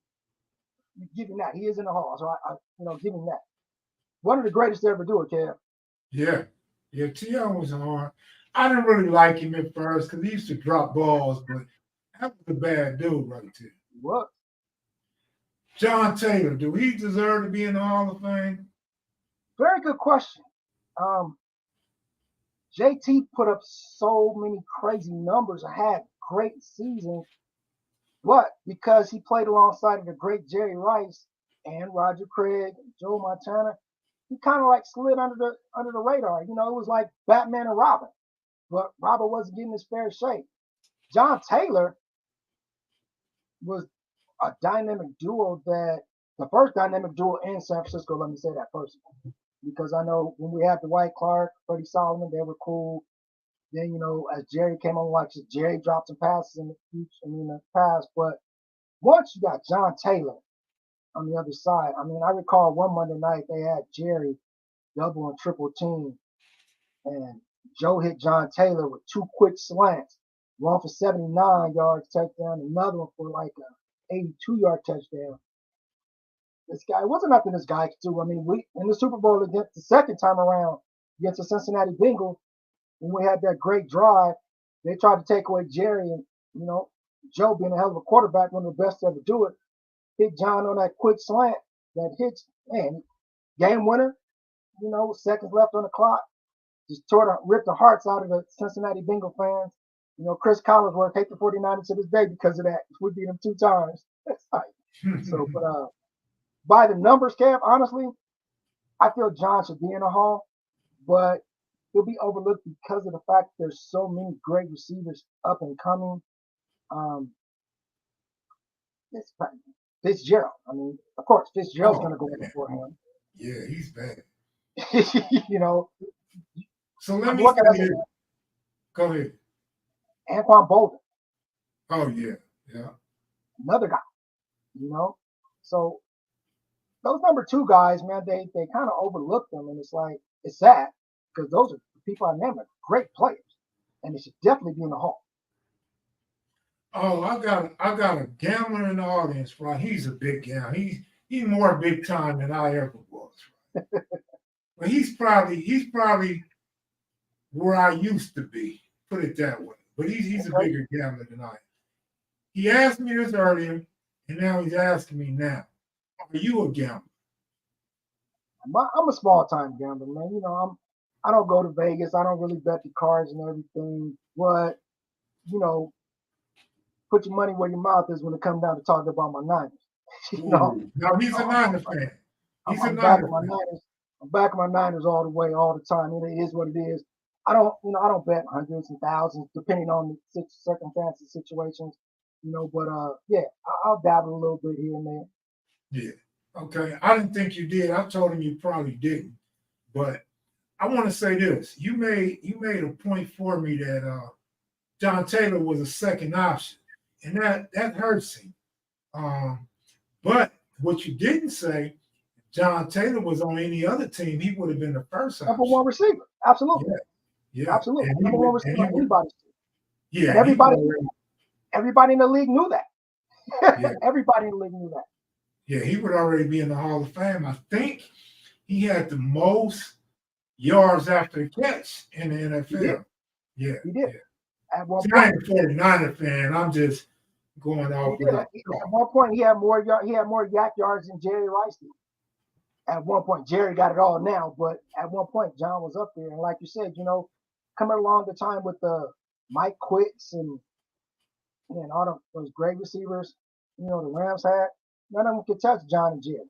give him that. He is in the Hall. So, I give him that. One of the greatest to ever do it, Kev. Yeah, T.O. was hard. I didn't really like him at first because he used to drop balls, but that was a bad dude right there. What? John Taylor, do he deserve to be in the Hall of Fame? Very good question. JT put up so many crazy numbers. I had great season, but because he played alongside of the great Jerry Rice and Roger Craig, Joe Montana, he kind of like slid under the radar. You know, it was like Batman and Robin, but Robin wasn't getting his fair shake. John Taylor was a dynamic duo the first dynamic duo in San Francisco, let me say that first, because I know when we had Dwight Clark, Freddie Solomon, they were cool. Then, you know, as Jerry came on, like Jerry dropped some passes in the past, but once you got John Taylor on the other side, I mean, I recall one Monday night they had Jerry double and triple team, and Joe hit John Taylor with 2 quick slants, one for 79 yards touchdown, another one for like a 82-yard touchdown. This guy, it wasn't nothing this guy could do. I mean, we in the Super Bowl against the second time around against the Cincinnati Bengals, when we had that great drive, they tried to take away Jerry, and you know, Joe being a hell of a quarterback, one of the best to ever do it, hit John on that quick slant that hits, man, game winner. You know, seconds left on the clock, just ripped the hearts out of the Cincinnati Bengal fans. You know, Chris Collinsworth hate the 49ers to this day because of that. We beat him 2 times. That's right. So, but by the numbers, Kev, honestly, I feel John should be in the Hall, but he'll be overlooked because of the fact there's so many great receivers up and coming. Fitzgerald. I mean, of course, Fitzgerald's going to go in before him. Yeah, he's bad. You know. So let me say it. Go ahead. Anquan Bolden. Oh, yeah. Yeah. Another guy. You know. So those number 2 guys, man, they kind of overlook them, and it's like, it's sad because those are the people I named are great players, and they should definitely be in the Hall. Oh, I got a gambler in the audience, right? He's a big gambler. He's more big time than I ever was. Right? But he's probably where I used to be. Put it that way. But he's a bigger gambler than I am. He asked me this earlier, and now he's asking me now. Are you a gambler? I'm a small time gambler, man. You know, I don't go to Vegas. I don't really bet the cards and everything. But, you know, put your money where your mouth is when it comes down to talking about my Niners. You know? Now he's a Niners fan. I'm backing my Niners. I'm backing my Niners all the way, all the time. It is what it is. I don't bet hundreds and thousands depending on the circumstances, situations. You know, but yeah, I'll dabble a little bit here and there. Yeah. Okay. I didn't think you did. I told him you probably didn't. But I want to say this. You made a point for me that John Taylor was a second option. And that hurts him. But what you didn't say, if John Taylor was on any other team, he would have been the first option. Number 1 receiver. Absolutely. Yeah. Absolutely. Number 1 receiver on anybody's team. Yeah. And everybody in the league knew that. Yeah. Everybody in the league knew that. Yeah, he would already be in the Hall of Fame. I think he had the most yards after the catch in the NFL. He did. Yeah. At one point, I ain't a 49er fan. I'm just going off. At one point, he had more yak yards than Jerry Rice did. At one point, Jerry got it all now, but at one point, John was up there. And like you said, you know, coming along the time with the Mike Quicks and all those great receivers, you know, the Rams had, none of them could touch John and Jerry.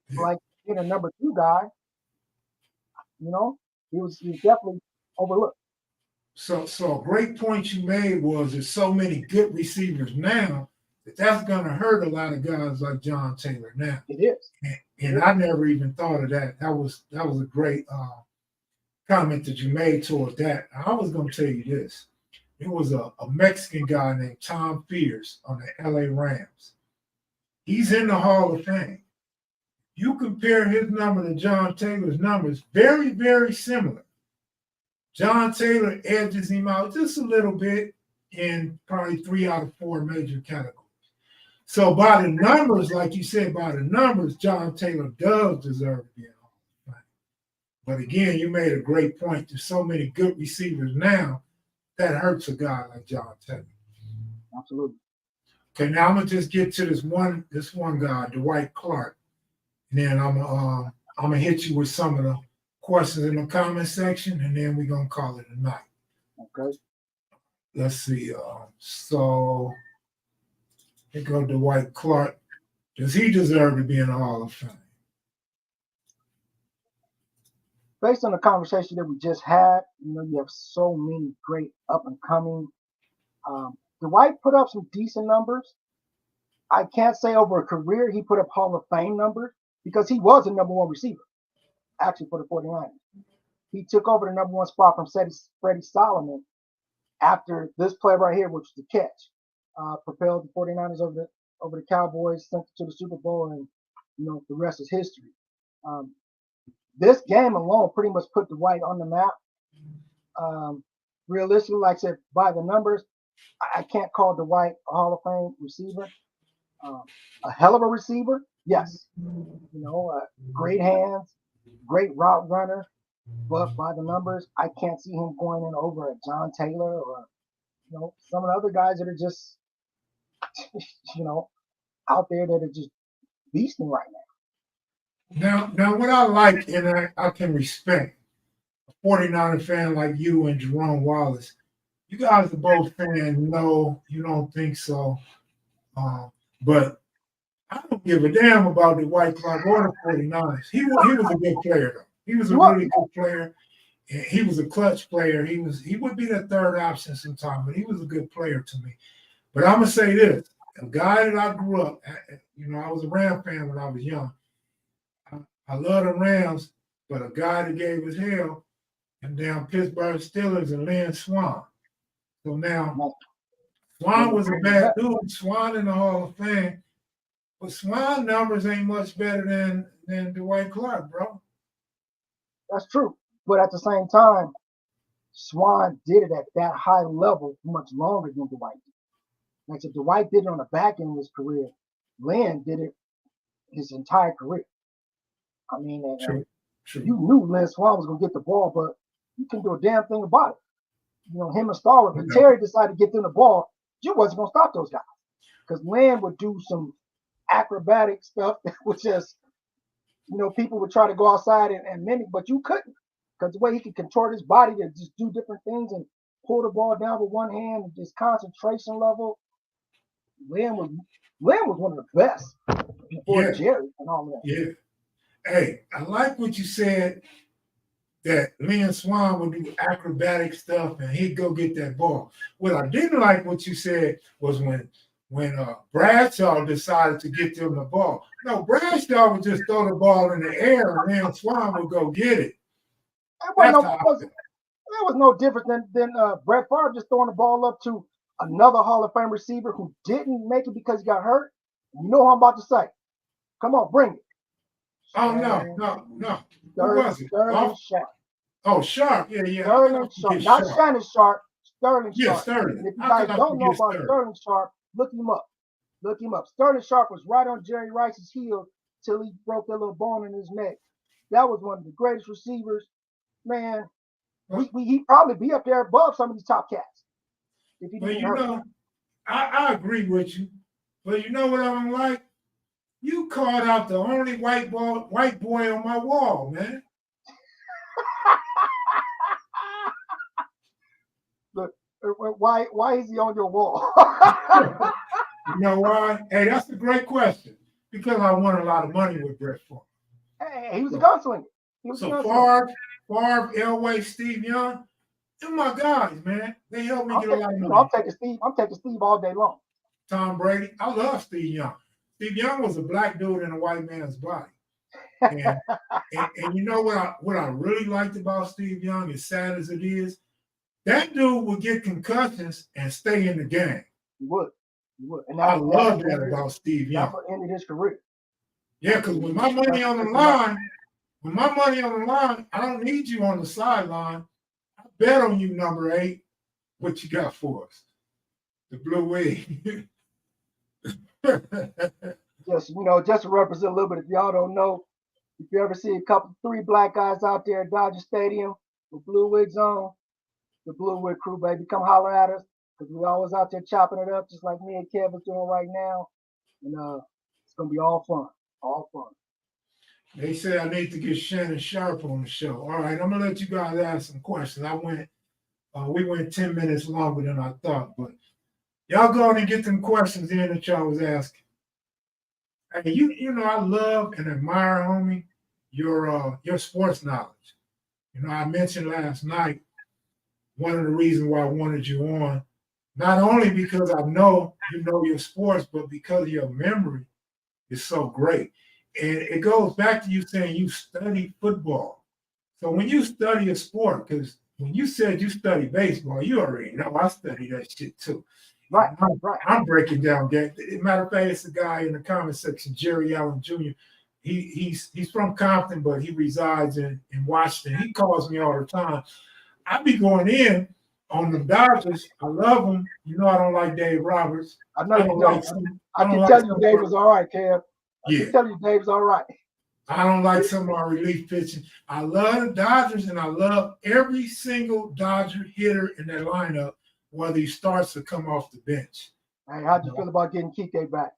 Yeah. Like being a number 2 guy, you know, he was definitely overlooked. So a great point you made was there's so many good receivers now that's going to hurt a lot of guys like John Taylor now. It is. And I never even thought of that. That was a great comment that you made toward that. I was going to tell you this. It was a Mexican guy named Tom Fears on the LA Rams. He's in the Hall of Fame. You compare his number to John Taylor's numbers, very, very similar. John Taylor edges him out just a little bit in probably 3 out of 4 major categories. So by the numbers, like you said, John Taylor does deserve to be in the Hall of Fame. But again, you made a great point. There's so many good receivers now that hurts a guy like John Taylor. Absolutely. Okay, now I'm gonna just get to this one guy, Dwight Clark, and then I'm gonna hit you with some of the questions in the comment section, and then we're gonna call it a night. Okay. let's see. So here goes Dwight Clark. Does he deserve to be in the Hall of Fame? Based on the conversation that we just had, you have so many great up and coming. Dwight put up some decent numbers. I can't say over a career he put up Hall of Fame numbers because he was the number one receiver, actually, for the 49ers. He took over the number one spot from Freddie Solomon after this play right here, which was the catch. Propelled the 49ers over the Cowboys, sent them to the Super Bowl, and the rest is history. This game alone pretty much put Dwight on the map. Realistically, like I said, by the numbers, I can't call Dwight a Hall of Fame receiver. A hell of a receiver, yes. Great hands, great route runner, but by the numbers, I can't see him going in over a John Taylor or some of the other guys that are just out there that are just beasting right now. Now, what I like and I can respect a 49er fan like you and Jerome Wallace. You guys are both fans. No, you don't think so. But I don't give a damn about the Dwight Clark or the 49ers. He was a good player, though. He was a really good player. And he was a clutch player. He would be the third option sometime, but he was a good player to me. But I'm going to say this. A guy that I grew up, I was a Ram fan when I was young. I love the Rams, but a guy that gave us hell, and damn Pittsburgh Steelers and Lynn Swann. So now, Swann was a bad dude. Swann in the Hall of Fame. But Swann numbers ain't much better than Dwight Clark, bro. That's true. But at the same time, Swann did it at that high level much longer than Dwight did. Like if Dwight did it on the back end of his career, Lynn did it his entire career. I mean, True. You knew Lynn Swann was going to get the ball, but you couldn't do a damn thing about it. Him and Starwood, if Terry decided to get them the ball, you wasn't going to stop those guys. Because Lynn would do some acrobatic stuff that was just, people would try to go outside and mimic, but you couldn't. Because the way he could contort his body to just do different things and pull the ball down with one hand and just concentration level. Lynn was one of the best before Jerry and all that. Yeah. Hey, I like what you said that Lynn Swann would do acrobatic stuff and he'd go get that ball. What I didn't like what you said was when Bradshaw decided to get them the ball. No, Bradshaw would just throw the ball in the air and Lynn Swann would go get it. There was no difference than Brett Favre just throwing the ball up to another Hall of Fame receiver who didn't make it because he got hurt. You know what I'm about to say. Come on, bring it. Oh, no. Who was it? Sterling Sharp. Oh, Sharp. Yeah. Sterling Sharp. Not Shannon Sharp. Sterling Sharp. Yeah, Sterling. And if you guys don't know about Sterling Sharp, look him up. Sterling Sharp was right on Jerry Rice's heel till he broke that little bone in his neck. That was one of the greatest receivers. Man, he'd probably be up there above some of these top cats. If he didn't hurt. I agree with you. But you know what I'm like? You called out the only white boy on my wall, man. Look, why is he on your wall? You know why? Hey, that's a great question. Because I won a lot of money with Brett Favre. Hey, he was a gunslinger. Favre, Elway, Steve Young, they're my guys, man. They helped me get a lot of money. I'm taking Steve all day long. Tom Brady. I love Steve Young. Steve Young was a black dude in a white man's body. And you know what I really liked about Steve Young, as sad as it is, that dude would get concussions and stay in the game. He would. And I love that about Steve Young. That's what ended his career. Yeah, because when my money on the line, I don't need you on the sideline. I bet on you, number 8. What you got for us? The Blue Wave. Just to represent a little bit, if y'all don't know, if you ever see 3 black guys out there at Dodger Stadium with blue wigs on, the Blue Wig crew, baby, come holler at us because we always out there chopping it up just like me and Kev is doing right now. And it's going to be all fun. They say I need to get Shannon Sharp on the show. All right, I'm going to let you guys ask some questions. I went We went 10 minutes longer than I thought, but y'all go on and get them questions in that y'all was asking. Hey, you know, I love and admire, homie, your sports knowledge. You know, I mentioned last night one of the reasons why I wanted you on, not only because I know you know your sports, but because your memory is so great. And it goes back to you saying you study football. So when you study a sport, because when you said you study baseball, you already know I study that shit too. Right. I'm breaking down games. Matter of fact, it's a guy in the comment section, Jerry Allen Jr. He's from Compton, but he resides in Washington. He calls me all the time. I be going in on the Dodgers. I love them. You know I don't like Dave Roberts. I know you don't. I can tell you Dave was all right, Kev. I can tell you Dave's all right. I don't like some of our relief pitching. I love the Dodgers, and I love every single Dodger hitter in that lineup, whether he starts or come off the bench. Hey, how'd you feel about getting Kike back?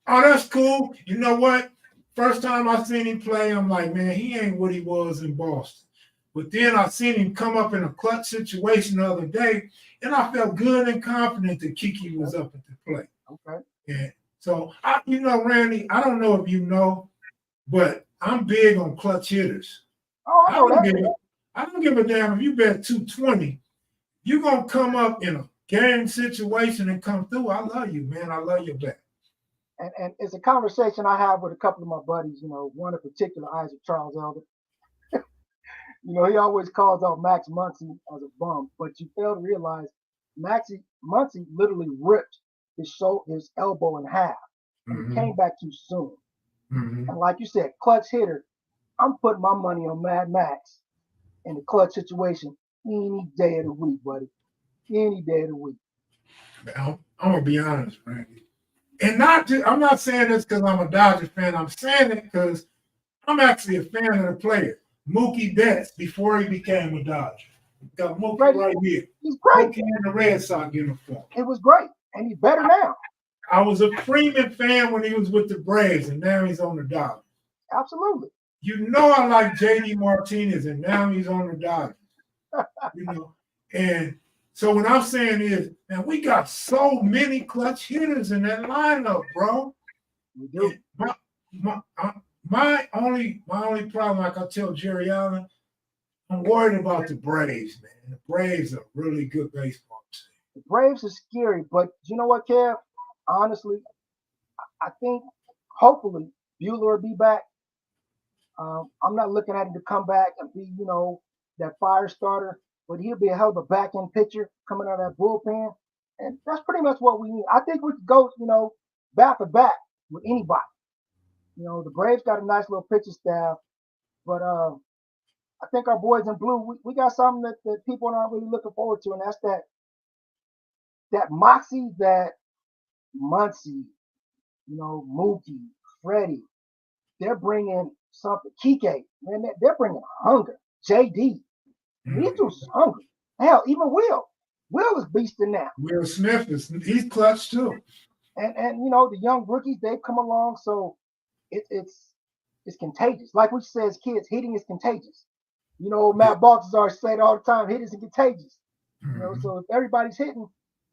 Oh, that's cool. You know what? First time I seen him play, I'm like, man, he ain't what he was in Boston. But then I seen him come up in a clutch situation the other day, and I felt good and confident that Kike was up at the plate. Okay. Yeah. So, you know, Randy, I don't know if you know, but I'm big on clutch hitters. Oh, I know that. I don't give a damn if you bet 220. You're going to come up in a game situation and come through. I love you, man. I love your bet. And it's a conversation I have with a couple of my buddies, you know, one in particular, Isaac Charles Elder. You know, he always calls out Max Muncy as a bum, but you fail to realize Muncy literally ripped his elbow in half, and he came back too soon. Mm-hmm. And like you said, clutch hitter, I'm putting my money on Mad Max in the clutch situation any day of the week, buddy. Any day of the week. I'm going to be honest, Randy. And I'm not saying this because I'm a Dodgers fan. I'm saying it because I'm actually a fan of the player. Mookie Betts, before he became a Dodger. Got Mookie right here. He's great. Mookie in the Red Sox uniform. It was great, and he's better now. I was a Freeman fan when he was with the Braves, and now he's on the Dodgers. Absolutely. You know I like J.D. Martinez, and now he's on the Dodgers. You know, and so what I'm saying is, man, we got so many clutch hitters in that lineup, bro. We do. My only problem, like I tell Jerry Allen, I'm worried about the Braves, man. The Braves are really good baseball team. The Braves are scary, but you know what, Kev? Honestly, I think hopefully Buehler will be back. I'm not looking at him to come back and be, you know, that fire starter, but he'll be a hell of a back-end pitcher coming out of that bullpen. And that's pretty much what we need. I think we could go, you know, back to back with anybody. You know, the Braves got a nice little pitching staff, but I think our boys in blue, we got something that people aren't really looking forward to, and that's that moxie that Muncy, you know, Mookie, Freddie, they're bringing something. Kike, man, they're bringing hunger. JD, these dudes hungry. Hell, even Will is beasting now. Will Smith he's clutch too. And you know, the young rookies, they've come along, so it's contagious. Like we say as kids, hitting is contagious. You know, Matt Baltazar said all the time, hitting is contagious. You know, so if everybody's hitting,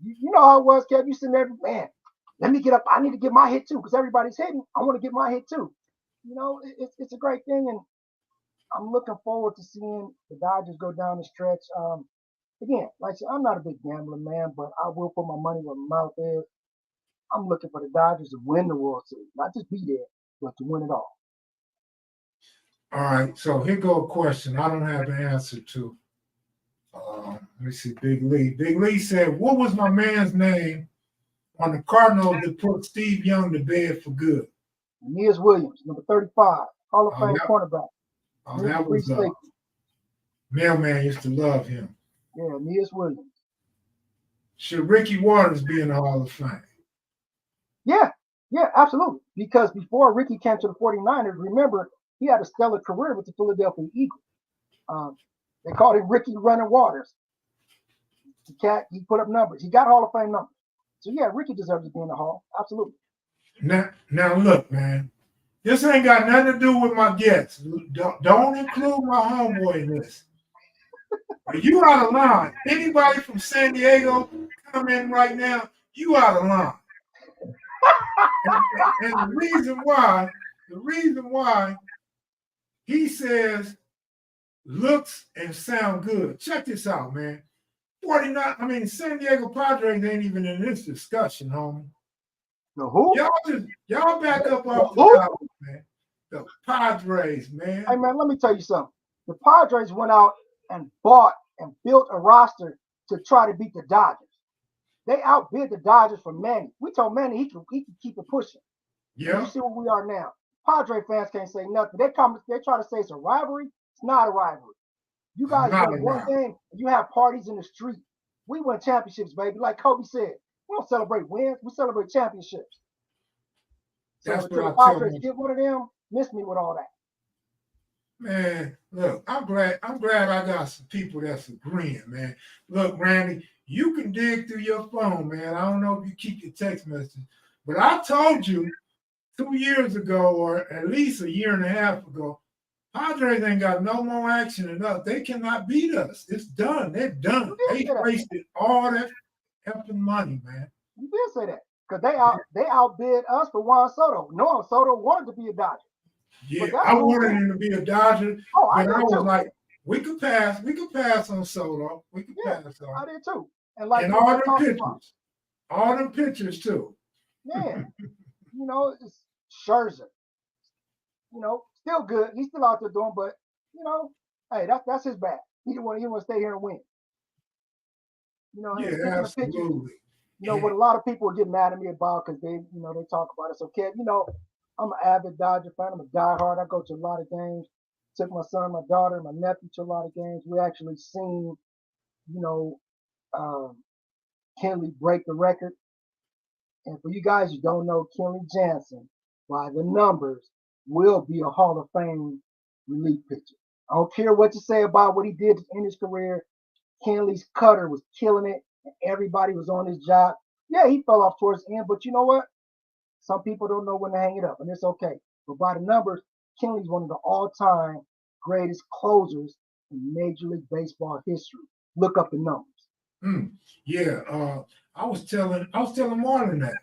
you know how it was, Kev. You sitting there, man, let me get up. I need to get my hit too, because everybody's hitting. I want to get my hit too. You know, it's a great thing, and I'm looking forward to seeing the Dodgers go down the stretch. Again, like I said, I'm not a big gambler, man, but I will put my money where my mouth is. I'm looking for the Dodgers to win the World Series, not just be there, but to win it all. All right, so here go a question I don't have an answer to. Let me see, Big Lee. Big Lee said, what was my man's name on the Cardinals that put Steve Young to bed for good? Aeneas Williams, number 35, Hall of Fame cornerback. Oh, that was Mailman used to love him. Yeah, Aeneas Williams. Should Ricky Waters be in the Hall of Fame? Yeah, absolutely. Because before Ricky came to the 49ers, remember, he had a stellar career with the Philadelphia Eagles. They called him Ricky Running Waters. The cat, he put up numbers. He got Hall of Fame numbers. So, yeah, Ricky deserves to be in the Hall. Absolutely. Now look, man. This ain't got nothing to do with my guests. Don't include my homeboy in this. Are you out of line? Anybody from San Diego come in right now? You out of line. And the reason why he says looks and sound good. Check this out, man. San Diego Padres ain't even in this discussion, homie. The who? Y'all back up off the top, man. The Padres, man. Hey, man, let me tell you something. The Padres went out and bought and built a roster to try to beat the Dodgers. They outbid the Dodgers for Manny. We told Manny he could keep it pushing. Yeah. You see what we are now. Padre fans can't say nothing. They try to say it's a rivalry. It's not a rivalry. You guys win one game, you have parties in the street. We win championships, baby. Like Kobe said, we don't celebrate wins. We celebrate championships. So until the Padres get one of them, miss me with all that. Man, look, I'm glad I got some people that's agreeing, man. Look, Randy, you can dig through your phone, man. I don't know if you keep your text messages, but I told you 2 years ago, or at least a year and a half ago, Padres ain't got no more action than us. They cannot beat us. It's done. They're done. They wasted all that effing money, man. You did say that because they outbid us for Juan Soto. Juan Soto wanted to be a Dodger. Yeah, I wanted him to be a Dodger, but I was like, we could pass on Soto. We could pass on. I did too. And all them pitchers too. Yeah, it's Scherzer. Still good. He's still out there doing, but hey, that's his bad. He want to stay here and win. Yeah, absolutely. What a lot of people get mad at me about because they talk about it. So, Kev, I'm an avid Dodger fan. I'm a diehard. I go to a lot of games. Took my son, my daughter, and my nephew to a lot of games. We actually seen, Kenley break the record. And for you guys who don't know, Kenley Jansen, by the numbers, will be a Hall of Fame relief pitcher. I don't care what you say about what he did in his career. Kenley's cutter was killing it, and everybody was on his job. Yeah, he fell off towards the end, but you know what? Some people don't know when to hang it up, and it's okay. But by the numbers, Kenley's one of the all-time greatest closers in Major League Baseball history. Look up the numbers. Yeah, I was telling Marlon that.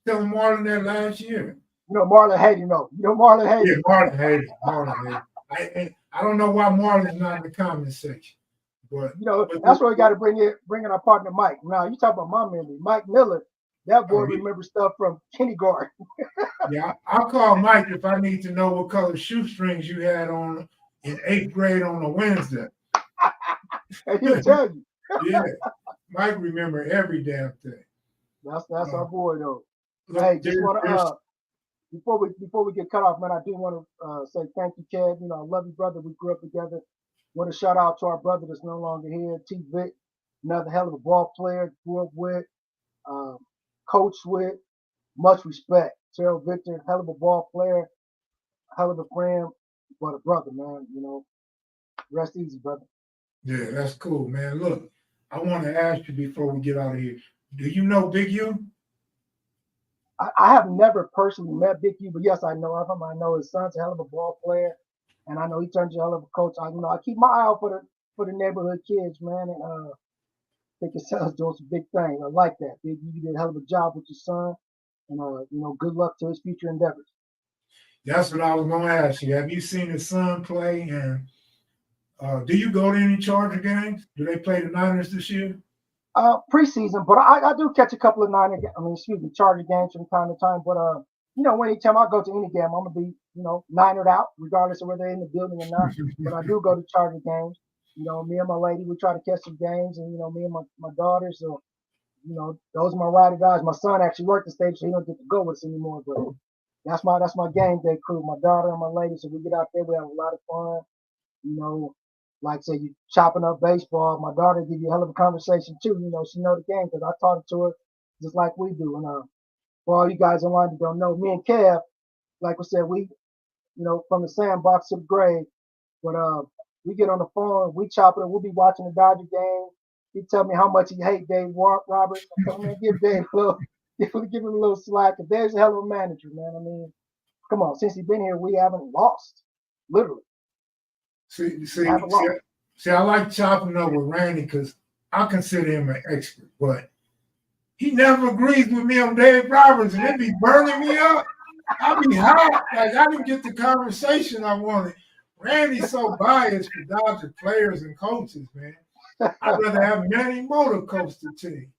Telling Marlon that last year. Marlon hated though. Marlon hated. Yeah, Marlon hated. I don't know why Marlon's not in the comment section. But that's where we got to bring in our partner Mike. Now you talk about my memory, Mike Miller. That boy remembers stuff from kindergarten. Yeah, I'll call Mike if I need to know what color shoestrings you had on in 8th grade on a Wednesday. And he'll tell you. Yeah, Mike remember every damn thing. That's our boy though. Hey, just want to before we get cut off, man, I do want to say thank you, Kev. I love you, brother. We grew up together. Want to shout out to our brother that's no longer here, T. Vic, another hell of a ball player, grew up with, coached with, much respect. Terrell Victor, hell of a ball player, hell of a friend, but a brother, man. Rest easy, brother. Yeah, that's cool, man. Look, I want to ask you before we get out of here. Do you know Big U? I have never personally met Big U, but yes, I know of him. I know his son's a hell of a ball player, and I know he turned into a hell of a coach. I keep my eye out for the neighborhood kids, man, and I think his son's doing some big things. I like that. Big U did a hell of a job with your son, and good luck to his future endeavors. That's what I was going to ask you. Have you seen his son play? And do you go to any Charger games? Do they play the Niners this year? Preseason, but I do catch a couple of Charger games from time to time. But anytime I go to any game, I'm gonna be Ninered out, regardless of whether they're in the building or not. But I do go to Charger games. Me and my lady, we try to catch some games, and me and my daughter. So those are my ride or dies. My son actually worked the stage, so he don't get to go with us anymore. But that's my game day crew. My daughter and my lady. So we get out there, we have a lot of fun. Like say you chopping up baseball, my daughter give you a hell of a conversation too. She know the game because I taught it to her just like we do. And for all you guys online that don't know, me and Kev, like we said, we from the sandbox to the grave. But we get on the phone, we chop it up. We'll be watching the Dodger game. He tell me how much he hate Dave Roberts. I tell him, give Dave give him a little slack. If Dave's a hell of a manager, man. I mean, come on, since he's been here, we haven't lost, literally. See, See, I like chopping up with Randy because I consider him an expert, but he never agrees with me on Dave Roberts, and it be burning me up. I be hot. Like, I didn't get the conversation I wanted. Randy's so biased for Dodger players and coaches, man. I'd rather have Manny Motor coach the team.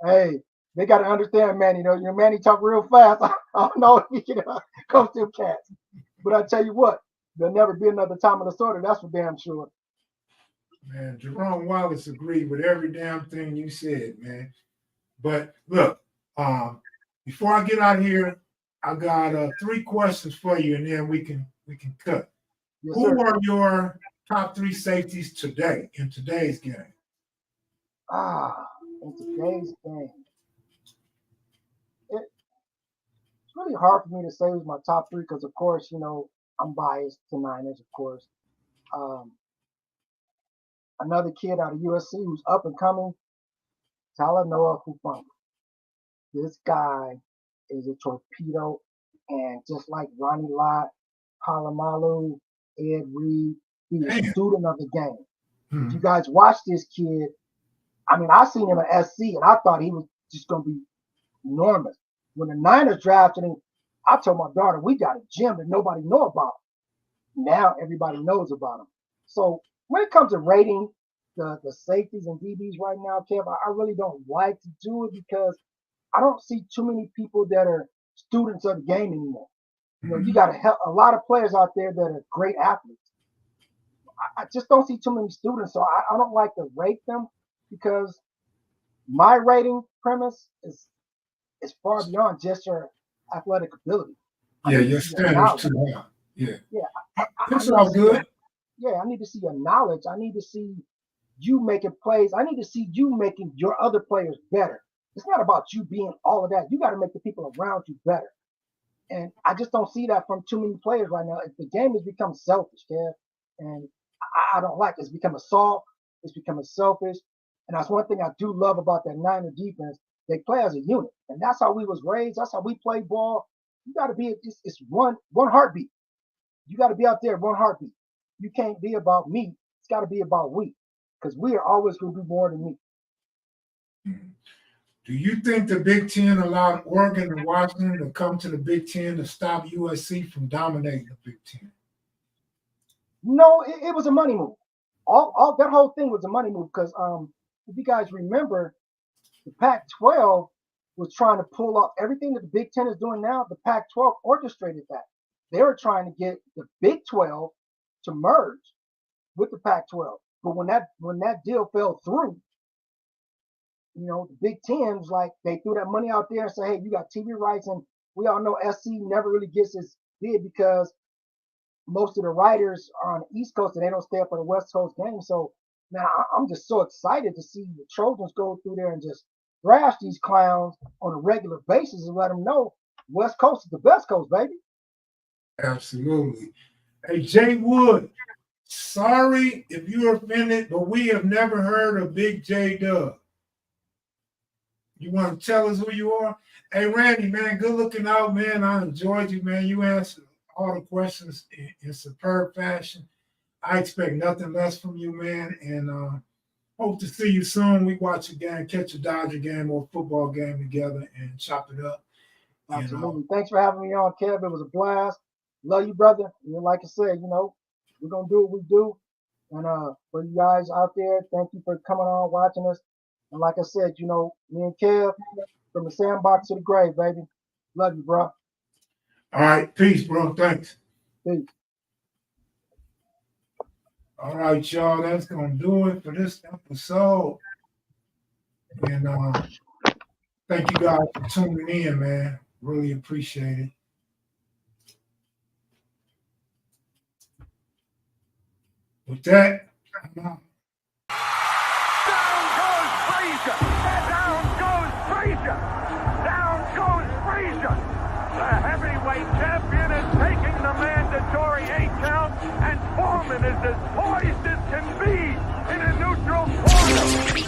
Hey, they got to understand, Manny. Manny talk real fast. I don't know if he can coach them cats. But I tell you what, there'll never be another Tom Lasorda. That's for damn sure. Man, Jerome Wallace agreed with every damn thing you said, man. But look, before I get out here, I got 3 questions for you, and then we can cut. Yes, Who sir. are your top 3 safeties today in today's game? In today's game, it's really hard for me to say who's my top 3 because, of course, I'm biased to Niners, of course. Another kid out of USC who's up and coming, Talanoa Hufanga. This guy is a torpedo, and just like Ronnie Lott, Palomalu, Ed Reed, he's a student of the game. If you guys watch this kid, I mean, I seen him at SC, and I thought he was just going to be enormous. When the Niners drafted him, I told my daughter, we got a gem that nobody know about. Now everybody knows about him. So when it comes to rating the safeties and DBs right now, Kev, I really don't like to do it because I don't see too many people that are students of the game anymore. You got a lot of players out there that are great athletes. I just don't see too many students, so I don't like to rate them because my rating premise is far beyond just your athletic ability. Yeah, your standards too high. Yeah. That's all good. Yeah, I need to see your knowledge. I need to see you making plays. I need to see you making your other players better. It's not about you being all of that. You got to make the people around you better. And I just don't see that from too many players right now. The game has become selfish, Kev. And I don't like it. It's becoming soft. It's becoming selfish. And that's one thing I do love about that Niner defense. They play as a unit. And that's how we was raised. That's how we play ball. You got to be, it's one heartbeat. You got to be out there, one heartbeat. You can't be about me. It's got to be about we. Because we are always going to do more than me. Do you think the Big Ten allowed Oregon and Washington to come to the Big Ten to stop USC from dominating the Big Ten? No, it was a money move. All that whole thing was a money move because if you guys remember, the Pac-12 was trying to pull off everything that the Big Ten is doing now. The Pac-12 orchestrated that. They were trying to get the Big 12 to merge with the Pac-12. But when that deal fell through, the Big Ten was like, they threw that money out there and said, hey, you got TV rights. And we all know SC never really gets as big because most of the writers are on the East Coast and they don't stay up for the West Coast game. So now I'm just so excited to see the Trojans go through there and just thrash these clowns on a regular basis and let them know West Coast is the best coast, baby. Absolutely. Hey, Jay Wood, sorry if you're offended, but we have never heard of Big J Dub. You want to tell us who you are? Hey, Randy, man, good looking out, man. I enjoyed you, man. You answered all the questions in superb fashion. I expect nothing less from you, man, and hope to see you soon. We watch a game, catch a Dodger game or a football game together and chop it up. Absolutely. Thanks for having me on, Kev. It was a blast. Love you, brother. And like I said, we're going to do what we do. And for you guys out there, thank you for coming on, watching us. And like I said, me and Kev, from the sandbox to the grave, baby. Love you, bro. All right. Peace, bro. Thanks. Peace. All right, y'all. That's going to do it for this episode. And thank you guys for tuning in, man. Really appreciate it. With that, I'm out. The heavyweight champion is taking the mandatory 8 count, and Foreman is as poised as can be in a neutral corner.